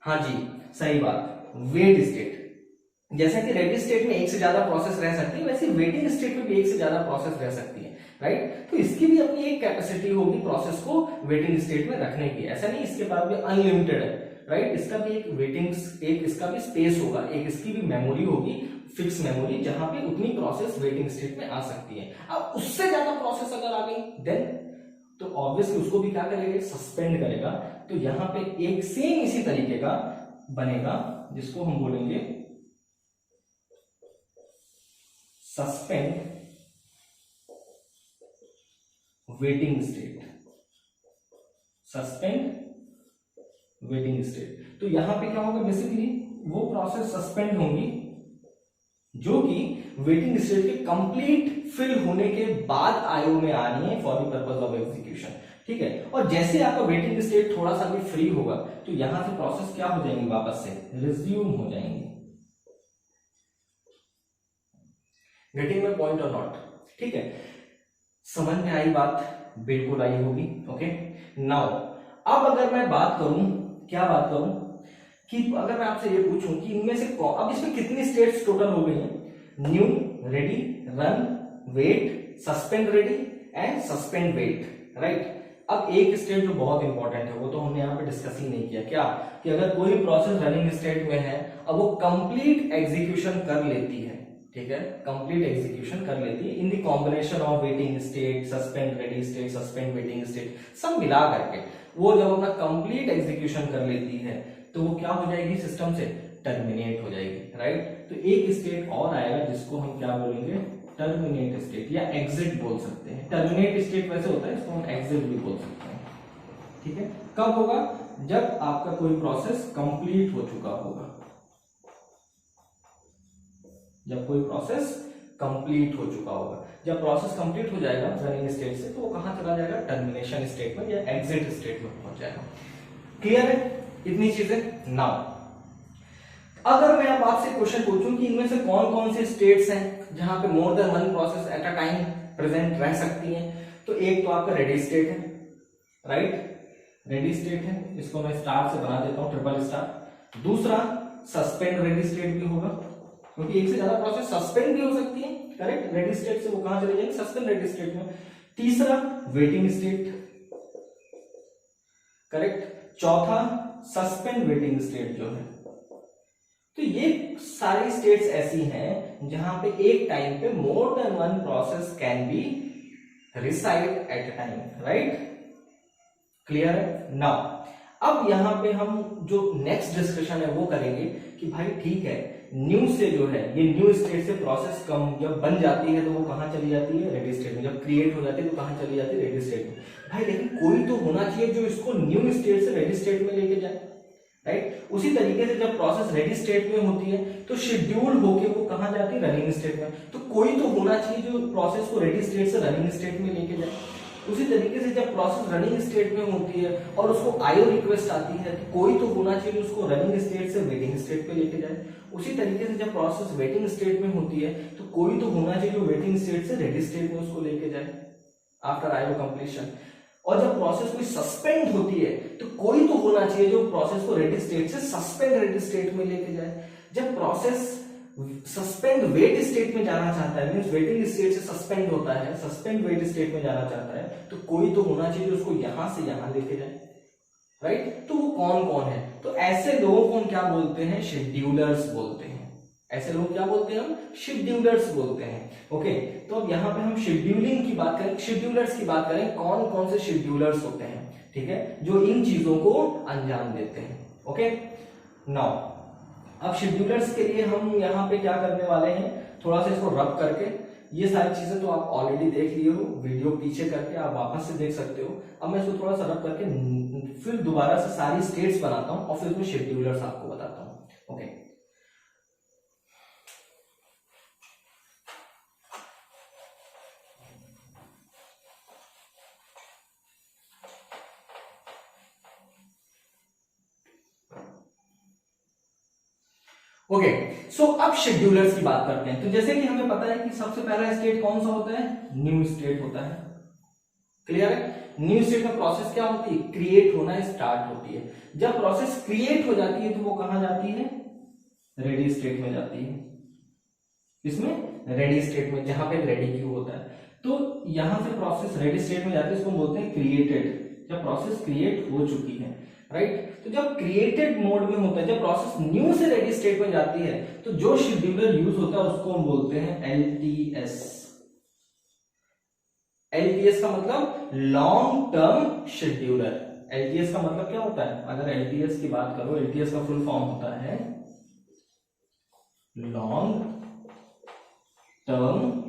हाँ जी सही बात, वेट स्टेट। जैसा कि रेडी स्टेट में एक से ज्यादा प्रोसेस रह सकती है, वैसे वेटिंग स्टेट में भी एक से ज्यादा प्रोसेस रह सकती है, राइट। तो इसकी भी अपनी एक कैपेसिटी होगी प्रोसेस को वेटिंग स्टेट में रखने की, ऐसा नहीं इसके पास भी अनलिमिटेड है, राइट। इसका भी एक वेटिंग, एक इसका भी स्पेस होगा, एक इसकी भी मेमोरी होगी, फिक्स मेमोरी, जहां पे उतनी प्रोसेस वेटिंग स्टेट में आ सकती है। अब उससे ज्यादा प्रोसेस अगर आ गई देन तो ऑब्वियसली उसको भी क्या करेगा, सस्पेंड करेगा। तो यहां पे एक सेम इसी तरीके का बनेगा जिसको हम बोलेंगे suspend waiting state, suspend waiting state. तो यहां पे क्या होगा, बेसिकली वो प्रोसेस सस्पेंड होंगी जो कि वेटिंग स्टेट के कंप्लीट फिल होने के बाद आईओ में आ रही है for the purpose of execution, ठीक है। और जैसे आपका वेटिंग स्टेट थोड़ा सा भी फ्री होगा तो यहां से प्रोसेस क्या हो जाएंगी, वापस से रिज्यूम हो जाएंगी। गेटिंग माय पॉइंट और नॉट, ठीक है। समझ में आई बात? बिल्कुल आई होगी। ओके, नाउ अब अगर मैं बात करूं, क्या बात करूं कि अगर मैं आपसे ये पूछूं कि इनमें से अब इसमें कितनी स्टेट्स टोटल हो गई हैं? New, ready, run, wait, suspend ready and suspend wait, right. अब एक स्टेट जो बहुत इंपॉर्टेंट है वो तो हमने यहाँ पे डिस्कस ही नहीं किया, क्या कि अगर कोई प्रोसेस रनिंग स्टेट में है, अब वो कंप्लीट एग्जीक्यूशन कर लेती है, ठीक है, कंप्लीट एग्जीक्यूशन कर लेती है in the combination of waiting state, suspend ready state, suspend waiting state, सब मिला करके वो जब अपना कंप्लीट एग्जीक्यूशन कर लेती है तो वो क्या हो जाएगी? सिस्टम से टर्मिनेट हो जाएगी, राइट। तो एक स्टेट और आएगा जिसको हम क्या बोलेंगे? टर्मिनेट स्टेट या एग्जिट बोल सकते हैं। टर्मिनेट स्टेट वैसे होता है, इसको हम एग्जिट भी बोल सकते हैं, ठीक है। कब होगा? जब आपका कोई प्रोसेस कंप्लीट हो चुका होगा, जब कोई प्रोसेस कंप्लीट हो चुका होगा। जब प्रोसेस कंप्लीट हो जाएगा रनिंग स्टेट से तो वो कहां चला जाएगा? टर्मिनेशन स्टेट में या एग्जिट स्टेट में पहुंच जाएगा। क्लियर है इतनी चीजें? नाउ अगर मैं अब आपसे क्वेश्चन पूछूं कि इनमें से कौन कौन से स्टेट्स हैं जहां पे more than one process at a time present रह सकती हैं, तो एक तो आपका रेडी स्टेट है, राइट, रेडी स्टेट है, इसको मैं स्टार से बना देता हूं, ट्रिपल स्टार। दूसरा सस्पेंड रेडी स्टेट भी होगा, क्योंकि एक से ज्यादा प्रोसेस सस्पेंड भी हो सकती है, करेक्ट। रेडी स्टेट से वो कहां चले जाएंगे? सस्पेंड रेडी स्टेट में। तीसरा वेटिंग स्टेट, करेक्ट। चौथा सस्पेंड वेटिंग स्टेट जो है। तो ये सारी स्टेट्स ऐसी हैं जहां पे एक टाइम पे more than one process can be reside at a time, right. Clear है? नाउ अब यहां पे हम जो नेक्स्ट डिस्कशन है वो करेंगे कि भाई ठीक है, न्यू से जो है ये न्यू स्टेट से प्रोसेस कम जब बन जाती है तो वो कहां चली जाती है? रेडी स्टेट में। जब क्रिएट हो जाती है तो कहां चली जाती है? रेडी स्टेट में। भाई लेकिन कोई तो होना चाहिए जो इसको न्यू स्टेट से रेडी स्टेट में लेके जाए, राइट। उसी तरीके से जब प्रोसेस रेडी स्टेट में होती है तो शेड्यूल होके वो कहां जाती है? रनिंग स्टेट में। तो कोई तो होना चाहिए जो प्रोसेस को रेडी स्टेट से रनिंग स्टेट में लेके जाए। उसी तरीके से जब प्रोसेस रनिंग स्टेट में होती है और उसको आईओ रिक्वेस्ट आती है तो कोई तो होना चाहिए जो उसको रनिंग स्टेट से वेटिंग स्टेट पे लेके जाए। उसी तरीके से जब प्रोसेस वेटिंग स्टेट में होती है तो कोई तो होना चाहिए जो वेटिंग स्टेट से रेडी स्टेट में उसको लेके जाए आफ्टर आईओ कंप्लीशन। और जब प्रोसेस कोई सस्पेंड होती है तो कोई तो होना चाहिए जो प्रोसेस को रेडी स्टेट से सस्पेंड रेडी स्टेट में लेके जाए। जब प्रोसेस सस्पेंड वेट स्टेट में जाना चाहता है, मींस वेटिंग स्टेट से सस्पेंड होता है, सस्पेंड वेट स्टेट में जाना चाहता है, तो कोई तो होना चाहिए जो उसको यहां से यहां लेके जाए, राइट। तो वो कौन कौन है? तो ऐसे लोगों को हम क्या बोलते हैं? शेड्यूलर्स बोलते हैं। ऐसे लोग क्या बोलते हैं? हम शेड्यूलर्स बोलते हैं। ओके, तो अब यहाँ पे हम शेड्यूलिंग की बात करें, शेड्यूलर्स की बात करें, कौन कौन से शेड्यूलर्स होते हैं, ठीक है, जो इन चीजों को अंजाम देते हैं। ओके, नाउ अब शेड्यूलर्स के लिए हम यहाँ पे क्या करने वाले हैं, थोड़ा सा इसको रब करके, ये सारी चीजें तो आप ऑलरेडी देख लिए हो, वीडियो पीछे करके आप वापस से देख सकते हो। अब मैं इसको थोड़ा सा रब करके फिर दोबारा से सारी स्टेट्स बनाता हूँ और फिर उसमें शेड्यूलर्स आपको बताता हूँ। ओके, ओके, सो अब शेड्यूलर्स की बात करते हैं। तो जैसे कि हमें पता है कि सबसे पहला स्टेट कौन सा होता है? न्यू स्टेट होता है। क्लियर है? न्यू स्टेट में प्रोसेस क्या होती है? क्रिएट होना स्टार्ट होती है। जब प्रोसेस क्रिएट हो जाती है तो वो कहां जाती है? रेडी स्टेट में जाती है। इसमें रेडी स्टेट में, जहां पे रेडी क्यू होता है, तो यहां से प्रोसेस रेडी स्टेट में जाती है, इसको बोलते हैं क्रिएटेड। जब प्रोसेस क्रिएट हो चुकी है, राइट, तो जब क्रिएटेड मोड में होता है, जब प्रोसेस न्यू से रेडी स्टेट में जाती है, तो जो शेड्यूलर यूज होता है उसको हम बोलते हैं एलटीएस। एलटीएस का मतलब लॉन्ग टर्म शेड्यूलर। एलटीएस का मतलब क्या होता है? अगर एलटीएस की बात करो, एलटीएस का फुल फॉर्म होता है long term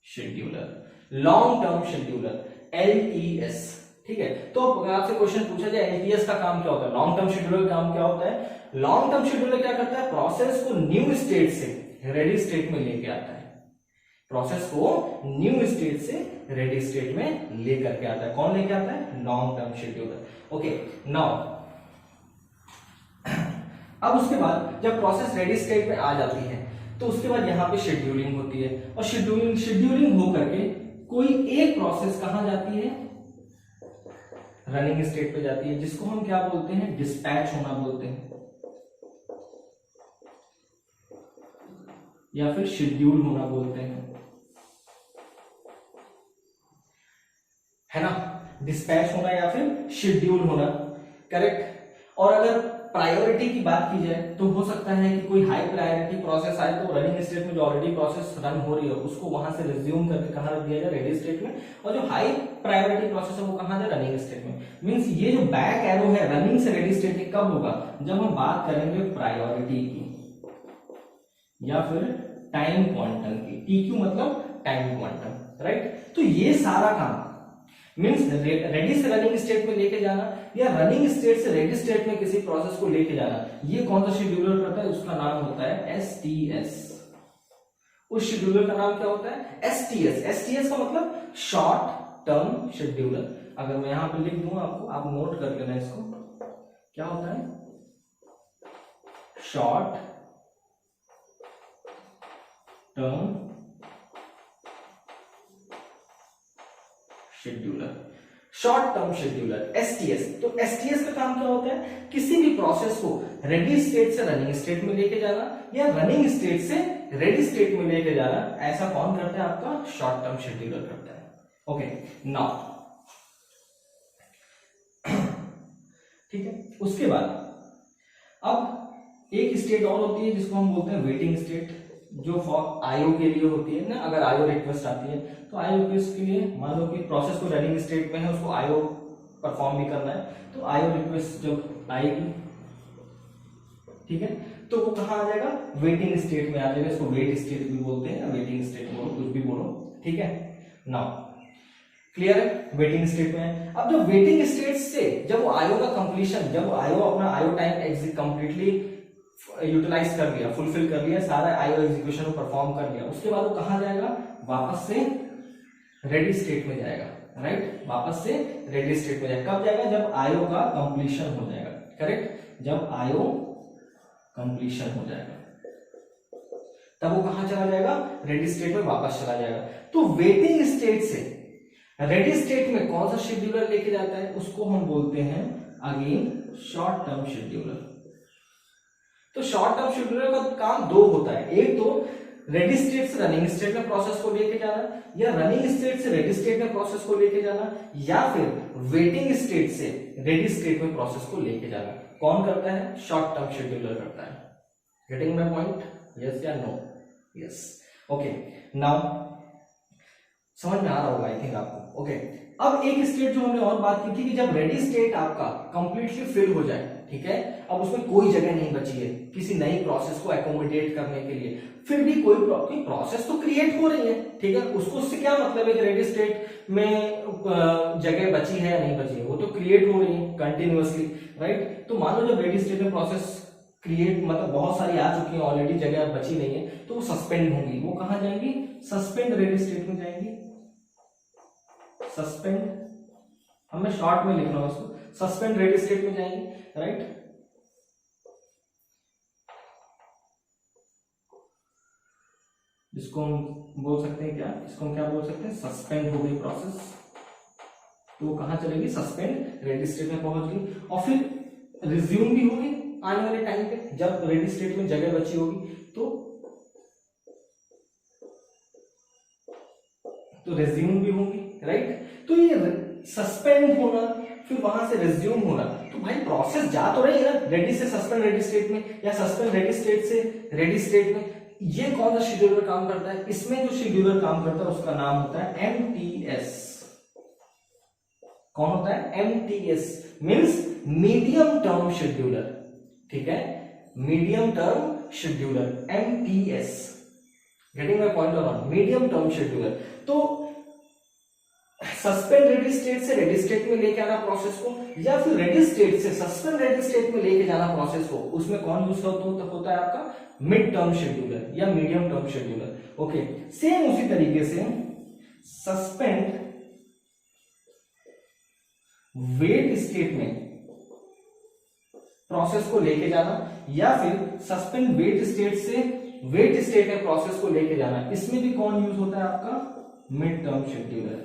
scheduler. Long term scheduler, LTS, ठीक है। तो अगर आपसे क्वेश्चन पूछा जाए एलटीएस का काम क्या होता है, लॉन्ग टर्म शेड्यूलर का काम क्या होता है? लॉन्ग टर्म शेड्यूलर क्या करता है? प्रोसेस को न्यू स्टेट से रेडी स्टेट में लेके आता है। प्रोसेस को न्यू स्टेट से रेडी स्टेट में लेकर के आता है। कौन लेके आता है? Long term scheduler. Okay, now अब उसके बाद जब प्रोसेस रेडी स्टेट में आ जाती है तो उसके बाद यहाँ पे शेड्यूलिंग होती है, और शेड्यूलिंग हो करके कोई एक प्रोसेस कहाँ जाती है, रनिंग स्टेट पे जाती है, जिसको हम क्या बोलते हैं, डिस्पैच होना बोलते हैं, या फिर शेड्यूल होना बोलते हैं, है ना, डिस्पैच होना या फिर शेड्यूल होना, करेक्ट। और अगर प्रायोरिटी की बात की जाए तो हो सकता है कि कोई हाई प्रायोरिटी प्रोसेस आए तो रनिंग स्टेट में जो ऑलरेडी प्रोसेस रन हो रही है उसको वहां से रिज्यूम करके कहां रख दिया जाए, रेडी स्टेट में, और जो हाई प्रायोरिटी प्रोसेस है वो कहां जाए, रनिंग स्टेट में। मींस ये जो बैक एरो है रनिंग से रेडी स्टेट में कब होगा, जब हम बात करेंगे प्रायोरिटी की या फिर टाइम क्वांटम की, टीक्यू मतलब टाइम क्वांटम, राइट। तो ये सारा काम मींस रेडी से रनिंग स्टेट में लेके जाना या रनिंग स्टेट से रेडी स्टेट में किसी प्रोसेस को लेके जाना, ये कौन सा शेड्यूलर करता है, उसका नाम होता है एसटीएस। उस शेड्यूलर का नाम क्या होता है, एसटीएस। एसटीएस का मतलब शॉर्ट टर्म शेड्यूलर। अगर मैं यहां पर लिख दूं आपको, आप नोट कर लेना इसको, क्या होता है, short term scheduler, short term scheduler, STS. तो एसटीएस का काम क्या होता है, किसी भी प्रोसेस को रेडी स्टेट से रनिंग स्टेट में लेके जाना या रनिंग स्टेट से रेडी स्टेट में लेके जाना, ऐसा कौन करता है, आपका शॉर्ट टर्म शेड्यूलर करता है। ओके, नाउ ठीक है। उसके बाद अब एक स्टेट और होती है जिसको हम बोलते हैं वेटिंग स्टेट, जो फॉर आईओ के लिए होती है ना। अगर आईओ रिक्वेस्ट आती है तो आईओ रिक्वेस्ट के लिए मान लो कि प्रोसेस को रनिंग स्टेट में है, उसको आईओ परफॉर्म भी करना है, तो आईओ रिक्वेस्ट जब आएगी, ठीक है, तो वो कहां आ जाएगा, वेटिंग स्टेट में आ जाएगा। इसको वेट स्टेट भी बोलते हैं, वेटिंग स्टेट बोलो, कुछ भी बोलो, ठीक है। नाउ क्लियर है, वेटिंग स्टेट में है। अब जब वेटिंग स्टेट से जब वो आईओ का कंप्लीशन, जब आईओ अपना IO time exit completely utilize कर लिया, फुलफिल कर लिया, सारा आईओ एग्जीक्यूशन को परफॉर्म कर लिया, उसके बाद वो कहां जाएगा, वापस से रेडी स्टेट में जाएगा, राइट, वापस से रेडी स्टेट में जाएगा। कब जाएगा, जब आईओ का कंप्लीशन हो जाएगा, करेक्ट, जब आईओ कंप्लीशन हो जाएगा तब वो कहां चला जाएगा, रेडी स्टेट में वापस चला जाएगा। तो वेटिंग स्टेट से रेडी स्टेट में कौन सा शेड्यूलर लेके जाता है, उसको हम बोलते हैं अगेन शॉर्ट टर्म शेड्यूलर। तो शॉर्ट टर्म शेड्यूलर का काम दो होता है, एक तो रेडी स्टेट से रनिंग स्टेट में प्रोसेस को लेके जाना, या रनिंग स्टेट से रेडी स्टेट में प्रोसेस को लेके जाना, या फिर वेटिंग स्टेट से रेडी स्टेट में प्रोसेस को लेके जाना। कौन करता है, शॉर्ट टर्म शेड्यूलर करता है। गेटिंग माय पॉइंट, यस या नो, यस, ओके। नाउ समझ में आ रहा होगा आई थिंक आपको, ओके। अब एक स्टेट जो हमने और बात की थी कि जब रेडी स्टेट आपका कंप्लीटली फिल हो जाए, ठीक है, अब उसमें कोई जगह नहीं बची है किसी नई प्रोसेस को एकोमोडेट करने के लिए, फिर भी कोई प्रोसेस तो क्रिएट हो रही है, ठीक है, उसको उससे क्या मतलब है कि रेडी स्टेट में जगह बची है या नहीं बची है, वो तो क्रिएट हो रही है कंटिन्यूअसली, राइट। तो मान लो जब रेडी स्टेट में प्रोसेस क्रिएट मतलब बहुत सारी आ चुकी है ऑलरेडी, जगह बची नहीं है, तो वो सस्पेंड होंगी, वो कहां जाएंगी, सस्पेंड रेडी स्टेट में जाएंगी, सस्पेंड, हमें शॉर्ट में लिखना है उसको, सस्पेंड रेडी स्टेट में जाएंगे, राइट। इसको हम बोल सकते हैं क्या, इसको हम क्या बोल सकते हैं, सस्पेंड हो गई प्रोसेस, तो वो कहां चलेगी, सस्पेंड रेडी स्टेट में पहुंच गई, और फिर रिज्यूम भी होगी आने वाले टाइम पे, जब रेडी स्टेट में जगह बची होगी तो रिज्यूम भी होंगी, राइट। तो ये सस्पेंड होना फिर वहां से रिज्यूम होना, तो भाई प्रोसेस जा तो रही है ना रेडी से सस्पेंड रेडी स्टेट में, या सस्पेंड रेडी स्टेट से रेडी स्टेट में। ये कौन सा शेड्यूलर काम करता है, इसमें जो शेड्यूलर काम करता है उसका नाम होता है एमटीएस। कौन होता है, MTS means medium term scheduler, ठीक है, medium term scheduler, MTS. Getting my point और नॉट, मीडियम टर्म शेड्यूलर। तो सस्पेंड रेडी स्टेट से रेडी स्टेट में लेके आना प्रोसेस को, या फिर रेडी स्टेट से सस्पेंड रेडी स्टेट में लेके जाना प्रोसेस को, उसमें कौन यूज होता है आपका, मिड टर्म शेड्यूलर या medium term scheduler. Okay, same उसी तरीके से सस्पेंड वेट स्टेट में प्रोसेस को लेके जाना, या फिर सस्पेंड वेट स्टेट से वेट स्टेट में प्रोसेस को लेके जाना, इसमें भी कौन यूज होता है आपका, मिड टर्म शेड्यूलर,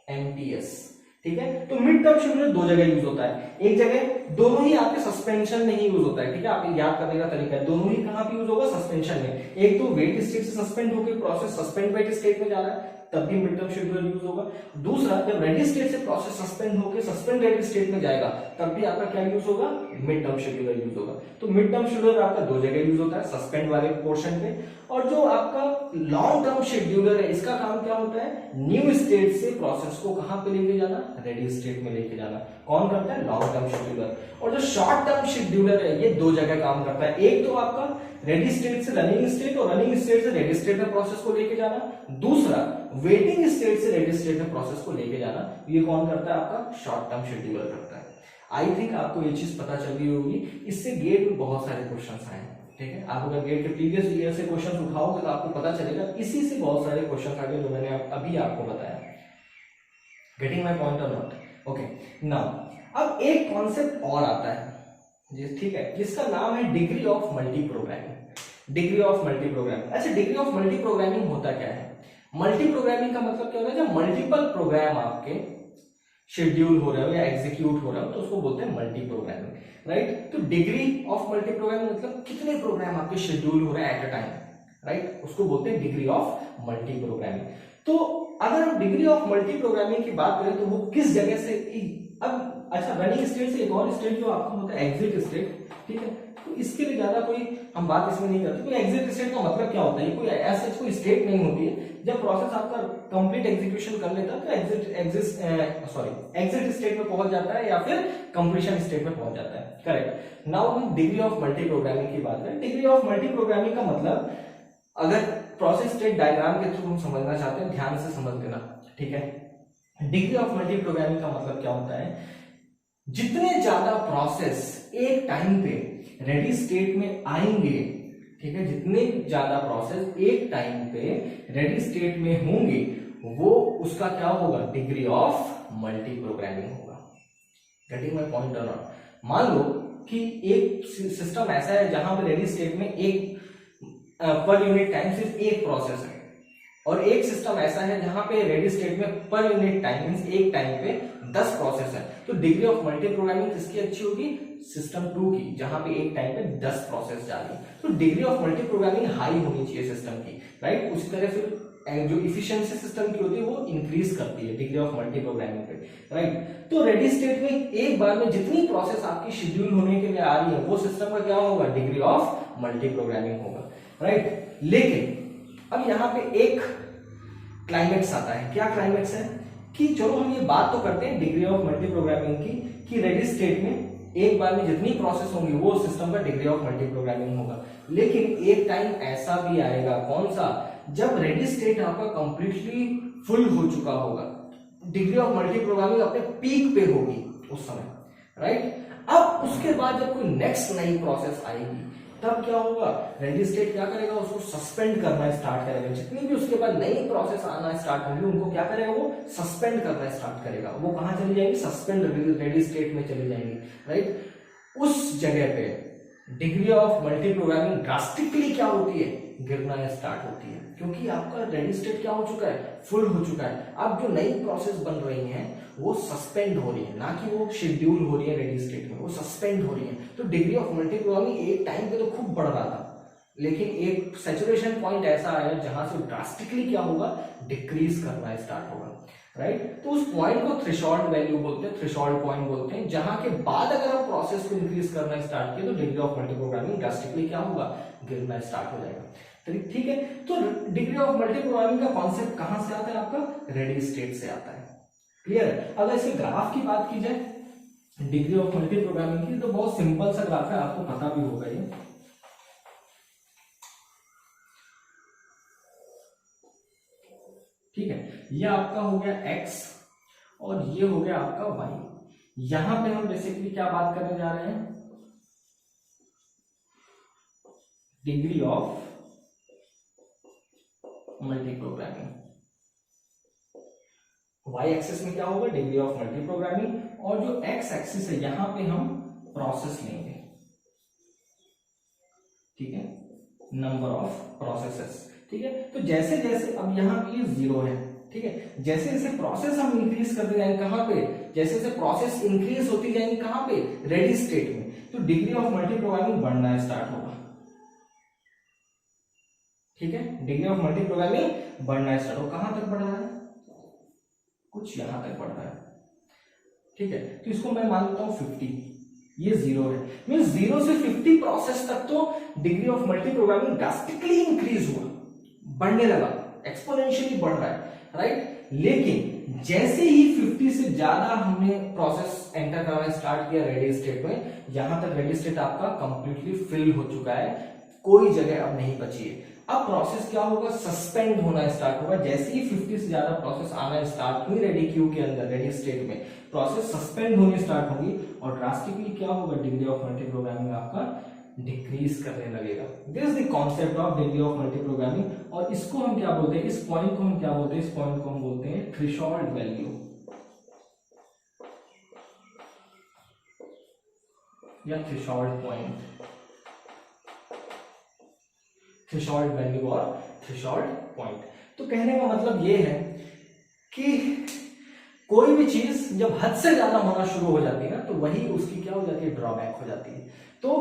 एमटीएस। ठीक है, तो मिड टर्म शेड्यूलर दो जगह यूज होता है, एक जगह दोनों ही आपके सस्पेंशन में ही यूज होता है। ठीक है, आप याद करने का तरीका है, दोनों ही कहां पे यूज होगा, सस्पेंशन में। एक तो वेट स्टेट से सस्पेंड होकर प्रोसेस सस्पेंड वेट स्टेट में जा रहा है, तब भी मिड टर्म शेड्यूलर यूज होगा। दूसरा, जब रेडी स्टेट से प्रोसेस सस्पेंड होकर सस्पेंड रेडी स्टेट में जाएगा, तब भी आपका क्या यूज होगा, मिड टर्म शेड्यूलर यूज होगा। तो मिड टर्म शेड्यूलर आपका दो जगह यूज होता है, सस्पेंड वाले पोर्शन पे, और जो आपका लॉन्ग टर्म शेड्यूलर है, इसका काम क्या होता है, न्यू स्टेट से प्रोसेस को कहां पे लेके जाना, रेडी स्टेट में लेके जाना। कौन करता है, लॉन्ग टर्म शेड्यूलर। और जो शॉर्ट टर्म शेड्यूलर है, ये दो जगह काम करता है, एक तो आपका रेडी स्टेट से रनिंग स्टेट और रनिंग स्टेट से रेडी स्टेट में प्रोसेस को लेके जाना, दूसरा वेटिंग स्टेट से रेडी स्टेट में प्रोसेस को लेके जाना। ये कौन करता है, आपका शॉर्ट टर्म शेड्यूलर करता है। आई थिंक आपको ये चीज पता चल गई होगी, इससे गेट में बहुत सारे क्वेश्चंस आए। ठीक है, आप अगर गेट के प्रीवियस ईयर से क्वेश्चन उठाओगे तो आपको पता चलेगा, इसी से बहुत सारे क्वेश्चन आगे जो मैंने अभी आपको बताया। गेटिंग माई पॉइंट और नॉट? ओके, नाउ अब एक कॉन्सेप्ट और आता है, ठीक है, जिसका नाम है degree of multi programming. Degree of multi programming. अच्छा, डिग्री ऑफ मल्टी प्रोग्रामिंग होता क्या है? मल्टी प्रोग्रामिंग का मतलब क्या होता है, जब मल्टीपल प्रोग्राम आपके शेड्यूल हो रहे हो या एग्जीक्यूट हो रहे हो तो उसको बोलते हैं मल्टी प्रोग्रामिंग, राइट। तो डिग्री ऑफ मल्टी प्रोग्रामिंग मतलब कितने प्रोग्राम आपके शेड्यूल हो रहे हैं एट अ टाइम, राइट, उसको बोलते हैं डिग्री ऑफ मल्टी प्रोग्रामिंग। तो अगर हम डिग्री ऑफ मल्टी प्रोग्रामिंग की बात करें तो वो किस जगह से, अब अच्छा, रनिंग स्टेट से एक और स्टेट जो आपको होता है एग्जिट स्टेट। ठीक है, तो इसके लिए ज्यादा कोई हम बात इसमें नहीं करते। कोई एग्जिट स्टेट का मतलब क्या होता है, कोई ऐसा कोई स्टेट नहीं होती है, जब प्रोसेस आपका कंप्लीट एग्जीक्यूशन कर लेता है तो एग्जिट स्टेट में पहुंच जाता है या फिर कंप्लीशन स्टेट में पहुंच जाता है। करेक्ट। नाउ हम डिग्री ऑफ मल्टी प्रोग्रामिंग की बात करें। डिग्री ऑफ मल्टी प्रोग्रामिंग का मतलब, अगर प्रोसेस स्टेट डायग्राम के थ्रू हम समझना चाहते हैं, ध्यान से समझ लेना। ठीक है, डिग्री ऑफ मल्टी प्रोग्रामिंग का मतलब क्या होता है, जितने ज्यादा प्रोसेस एक टाइम पे रेडी स्टेट में आएंगे, ठीक है, जितने ज्यादा प्रोसेस एक टाइम पे रेडी स्टेट में होंगे, वो उसका क्या होगा, डिग्री ऑफ मल्टी प्रोग्रामिंग होगा। गेटिंग माय पॉइंट और नॉट? मान लो कि एक सिस्टम ऐसा है जहां पे रेडी स्टेट में एक पर यूनिट टाइम सिर्फ एक प्रोसेस है, और एक सिस्टम ऐसा है जहां पे रेडी स्टेट में पर यूनिट टाइम मींस एक टाइम पे 10 प्रोसेस है। तो डिग्री ऑफ मल्टी प्रोग्रामिंग किसकी अच्छी होगी, सिस्टम 2 की, जहां पे एक टाइम पे 10 प्रोसेस जा रही है। तो degree of multi programming high होनी चाहिए सिस्टम की, राइट। उसी तरह फिर जो इफिशिएंसी सिस्टम की होती है वो इंक्रीज करती है डिग्री ऑफ मल्टी प्रोग्रामिंग पे, राइट। तो रेडी स्टेट में एक बार में जितनी प्रोसेस आपकी शेड्यूल होने के लिए आ रही है, वो सिस्टम का क्या होगा, डिग्री ऑफ मल्टी प्रोग्रामिंग होगा, राइट। लेकिन अब यहाँ पे एक क्लाइमेक्स आता है। क्या क्लाइमेक्स है कि चलो हम ये बात तो करते हैं डिग्री ऑफ मल्टी प्रोग्रामिंग की, कि रेडी स्टेट में एक बार में जितनी प्रोसेस होंगी वो सिस्टम का डिग्री ऑफ मल्टी प्रोग्रामिंग होगा। लेकिन एक टाइम ऐसा भी आएगा, कौन सा, जब रेडी स्टेट आपका कंप्लीटली फुल हो चुका होगा, डिग्री ऑफ मल्टी प्रोग्रामिंग अपने पीक पे होगी उस समय, राइट। अब उसके बाद जब कोई नेक्स्ट नई प्रोसेस आएगी, तब क्या होगा, रेडी स्टेट क्या करेगा, उसको सस्पेंड करना स्टार्ट करेगा। जितनी भी उसके बाद नई प्रोसेस आना स्टार्ट होगी, उनको क्या करेगा, वो सस्पेंड करना स्टार्ट करेगा। वो कहां चली जाएंगी, सस्पेंड रेडी स्टेट में चली जाएंगी, राइट। उस जगह पे degree of multi programming drastically क्या होती है, गिरना स्टार्ट होती है, क्योंकि आपका रेडी स्टेट क्या हो चुका है, फुल हो चुका है। अब जो नई प्रोसेस बन रही हैं वो सस्पेंड हो रही है, ना कि वो शेड्यूल हो रही है रेडी स्टेट में, वो सस्पेंड हो रही है। तो डिग्री ऑफ मल्टी प्रोग्रामिंग एक टाइम पे तो खूब बढ़ रहा था, लेकिन एक सैचुरेशन पॉइंट ऐसा आया जहां से ड्रास्टिकली क्या होगा, डिक्रीज करना स्टार्ट होगा, राइट। तो उस पॉइंट को थ्रेशोल्ड वैल्यू बोलते हैं, थ्रेशोल्ड पॉइंट बोलते हैं, जहां के बाद अगर हम प्रोसेस को इंक्रीज करना स्टार्ट किया तो degree of multi programming drastically क्या होगा, गिरना स्टार्ट हो जाएगा। ठीक है, तो डिग्री ऑफ मल्टी प्रोग्रामिंग का कॉन्सेप्ट कहां से आता है, आपका रेडी स्टेट से आता है। क्लियर है। अगर इसके ग्राफ की बात की जाए डिग्री ऑफ मल्टी प्रोग्रामिंग की, तो बहुत सिंपल सा ग्राफ है, आपको पता भी होगा ये। ठीक है, ये आपका हो गया x और ये हो गया आपका y। यहां पे हम बेसिकली क्या बात करने जा रहे हैं, degree of multi programming. y axis में क्या होगा, डिग्री ऑफ मल्टी प्रोग्रामिंग, और जो x एक्सिस है यहां पे हम प्रोसेस लेंगे। ठीक है, नंबर ऑफ प्रोसेसेस, ठीक है। तो जैसे जैसे अब यहाँ पे ये 0 है, ठीक है, जैसे जैसे प्रोसेस हम इंक्रीज करते जाएंगे कहां पे, जैसे जैसे प्रोसेस इंक्रीज होती जाएंगी कहां पे, रेडी स्टेट में, तो डिग्री ऑफ मल्टीप्रोग्रामिंग बढ़ना स्टार्ट होगा, ठीक है। डिग्री ऑफ मल्टीप्रोग्रामिंग बढ़ना स्टार्ट होगा, कहां तक बढ़ रहा है, कुछ यहां तक बढ़ रहा है, ठीक है। तो इसको मैं मानता हूं 50, ये 0 है, मींस 0 से 50 प्रोसेस तक तो degree of multiprogramming drastically increase हुआ, बढ़ने लगा, एक्सपोनेंशियली बढ़ रहा है, राइट। लेकिन जैसे ही 50 से ज्यादा हमने प्रोसेस एंटर करना स्टार्ट किया रेडी स्टेट में, यहां तक रेडी स्टेट आपका कंप्लीटली फिल हो चुका है, कोई जगह अब नहीं बची है। अब प्रोसेस क्या होगा, सस्पेंड होना स्टार्ट होगा। जैसे ही 50 से ज्यादा प्रोसेस आना स्टार्ट हुई रेडी क्यू के अंदर, रेडी स्टेट में, प्रोसेस सस्पेंड होनी स्टार्ट होगी और ड्रास्टिकली क्या होगा, डिग्री ऑफ मल्टीप्रोग्रामिंग आपका डिक्रीज करने लगेगा। This is the concept of degree of multiprogramming. और इसको हम क्या बोलते हैं, इस पॉइंट को हम क्या बोलते हैं, इस पॉइंट को हम बोलते हैं थ्रेशोल्ड वैल्यू या थ्रेशोल्ड पॉइंट, थ्रेशोल्ड वैल्यू और थ्रेशोल्ड पॉइंट। तो कहने का मतलब ये है कि कोई भी चीज जब हद से ज्यादा होना शुरू हो जाती है ना, तो वही उसकी क्या हो जाती है, ड्रॉबैक हो जाती है। तो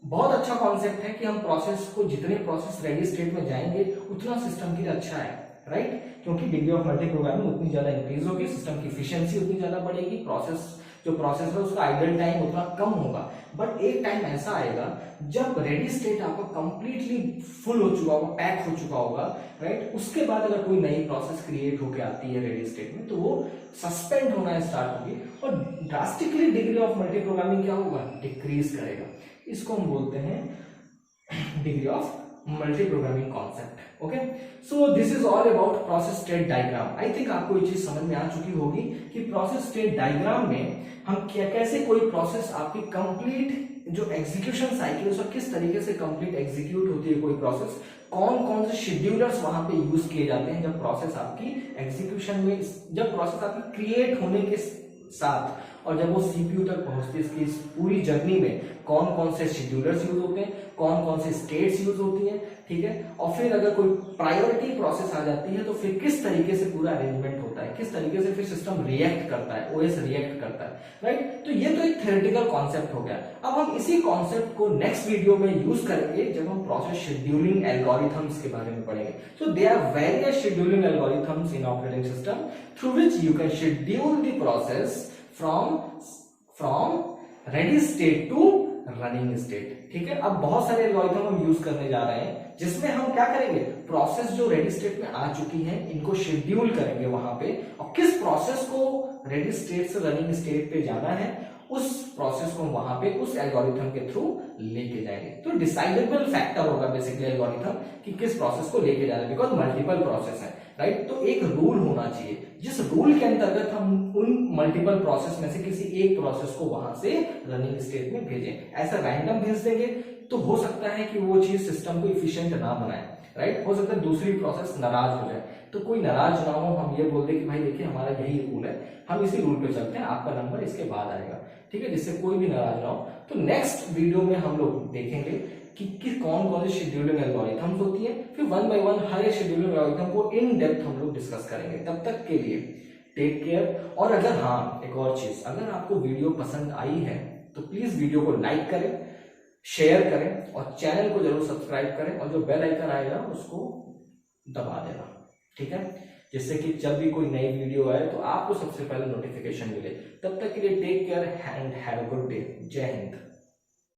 बहुत अच्छा कॉन्सेप्ट है कि हम प्रोसेस को, जितने प्रोसेस रेडी स्टेट में जाएंगे उतना सिस्टम के लिए अच्छा है, राइट। क्योंकि डिग्री ऑफ मल्टीप्रोग्रामिंग उतनी ज्यादा इंक्रीज होगी, सिस्टम की एफिशिएंसी उतनी ज्यादा बढ़ेगी, प्रोसेस जो प्रोसेस है उसका आइडल टाइम उतना कम होगा। बट एक टाइम ऐसा आएगा जब रेडी स्टेट आपका कंप्लीटली फुल हो चुका होगा, पैक हो चुका होगा, राइट। उसके बाद अगर कोई नई प्रोसेस क्रिएट होकर आती है रेडी स्टेट में, तो वो सस्पेंड होना स्टार्ट होगी और ड्रास्टिकली डिग्री ऑफ मल्टीप्रोग्रामिंग क्या होगा, डिक्रीज करेगा। इसको हम बोलते हैं degree of multiprogramming concept. Okay, so this is all about process state diagram. I think आपको ये चीज समझ में आ चुकी होगी कि प्रोसेस स्टेट डायग्राम में हम क्या, कैसे कोई प्रोसेस आपकी कंप्लीट जो एग्जीक्यूशन साइकिल है किस तरीके से कंप्लीट एग्जीक्यूट होती है कोई प्रोसेस, कौन कौन से शेड्यूलर्स वहां पे यूज किए जाते हैं जब प्रोसेस आपकी एग्जीक्यूशन में, जब प्रोसेस आपकी क्रिएट होने के साथ और जब वो सीपीयू तक पहुंचती है, इसकी पूरी जर्नी में कौन कौन से शेड्यूलर्स यूज होते हैं, कौन कौन से स्टेट्स यूज होती हैं, ठीक है। और फिर अगर कोई प्रायोरिटी प्रोसेस आ जाती है तो फिर किस तरीके से पूरा अरेंजमेंट होता है, किस तरीके से फिर सिस्टम रिएक्ट करता है, ओएस रिएक्ट करता है, राइट। तो ये तो एक थ्योरेटिकल कॉन्सेप्ट हो गया। अब हम इसी कॉन्सेप्ट को नेक्स्ट वीडियो में यूज करेंगे जब हम प्रोसेस शेड्यूलिंग एल्गोरिथम्स के बारे में पढ़ेंगे। So they are various scheduling algorithms in operating system through which you can schedule the process from ready state to running state, ठीक है। अब बहुत सारे एल्गोरिथम हम यूज करने जा रहे हैं जिसमें हम क्या करेंगे, प्रोसेस जो रेडी स्टेट में आ चुकी है इनको शेड्यूल करेंगे वहां पे, और किस प्रोसेस को रेडी स्टेट से रनिंग स्टेट पे जाना है उस प्रोसेस को वहां पे उस एल्गोरिथम के थ्रू लेके जाएंगे। तो डिसाइडेबल फैक्टर होगा बेसिकली एल्गोरिथम कि किस प्रोसेस को लेके जाना है, बिकॉज मल्टीपल प्रोसेस है, राइट। तो एक रूल होना चाहिए जिस रूल के अंतर्गत हम उन मल्टीपल प्रोसेस में से किसी एक प्रोसेस को वहां से रनिंग स्टेट में भेजें। ऐसा रैंडम भेज देंगे तो हो सकता है कि वो चीज सिस्टम को इफिशिएंट ना बनाए, राइट। हो सकता है दूसरी प्रोसेस नाराज हो जाए, तो कोई नाराज ना हो, हम ये बोल दे कि भाई देखिए हमारा यही रूल है, हम इसी रूल पे चलते हैं, आपका नंबर इसके बाद आएगा, ठीक है, जिससे कोई भी नाराज ना हो। तो नेक्स्ट वीडियो में हम लोग देखेंगे कि कौन कौन से शेड्यूलिंग एल्गोरिथम्स होती है, फिर वन बाय वन हर एक शेड्यूलिंग एल्गोरिथम को इन डेप्थ हम लोग डिस्कस करेंगे। तब तक के लिए टेक केयर। और अगर हाँ, एक और चीज, अगर आपको वीडियो पसंद आई है तो प्लीज वीडियो को लाइक करें, शेयर करें और चैनल को जरूर सब्सक्राइब करें, और जो बेल आइकन आएगा उसको दबा देना, ठीक है, जिससे कि जब भी कोई नई वीडियो आए तो आपको सबसे पहले नोटिफिकेशन मिले। तब तक के लिए take care and have a good day. जय हिंद।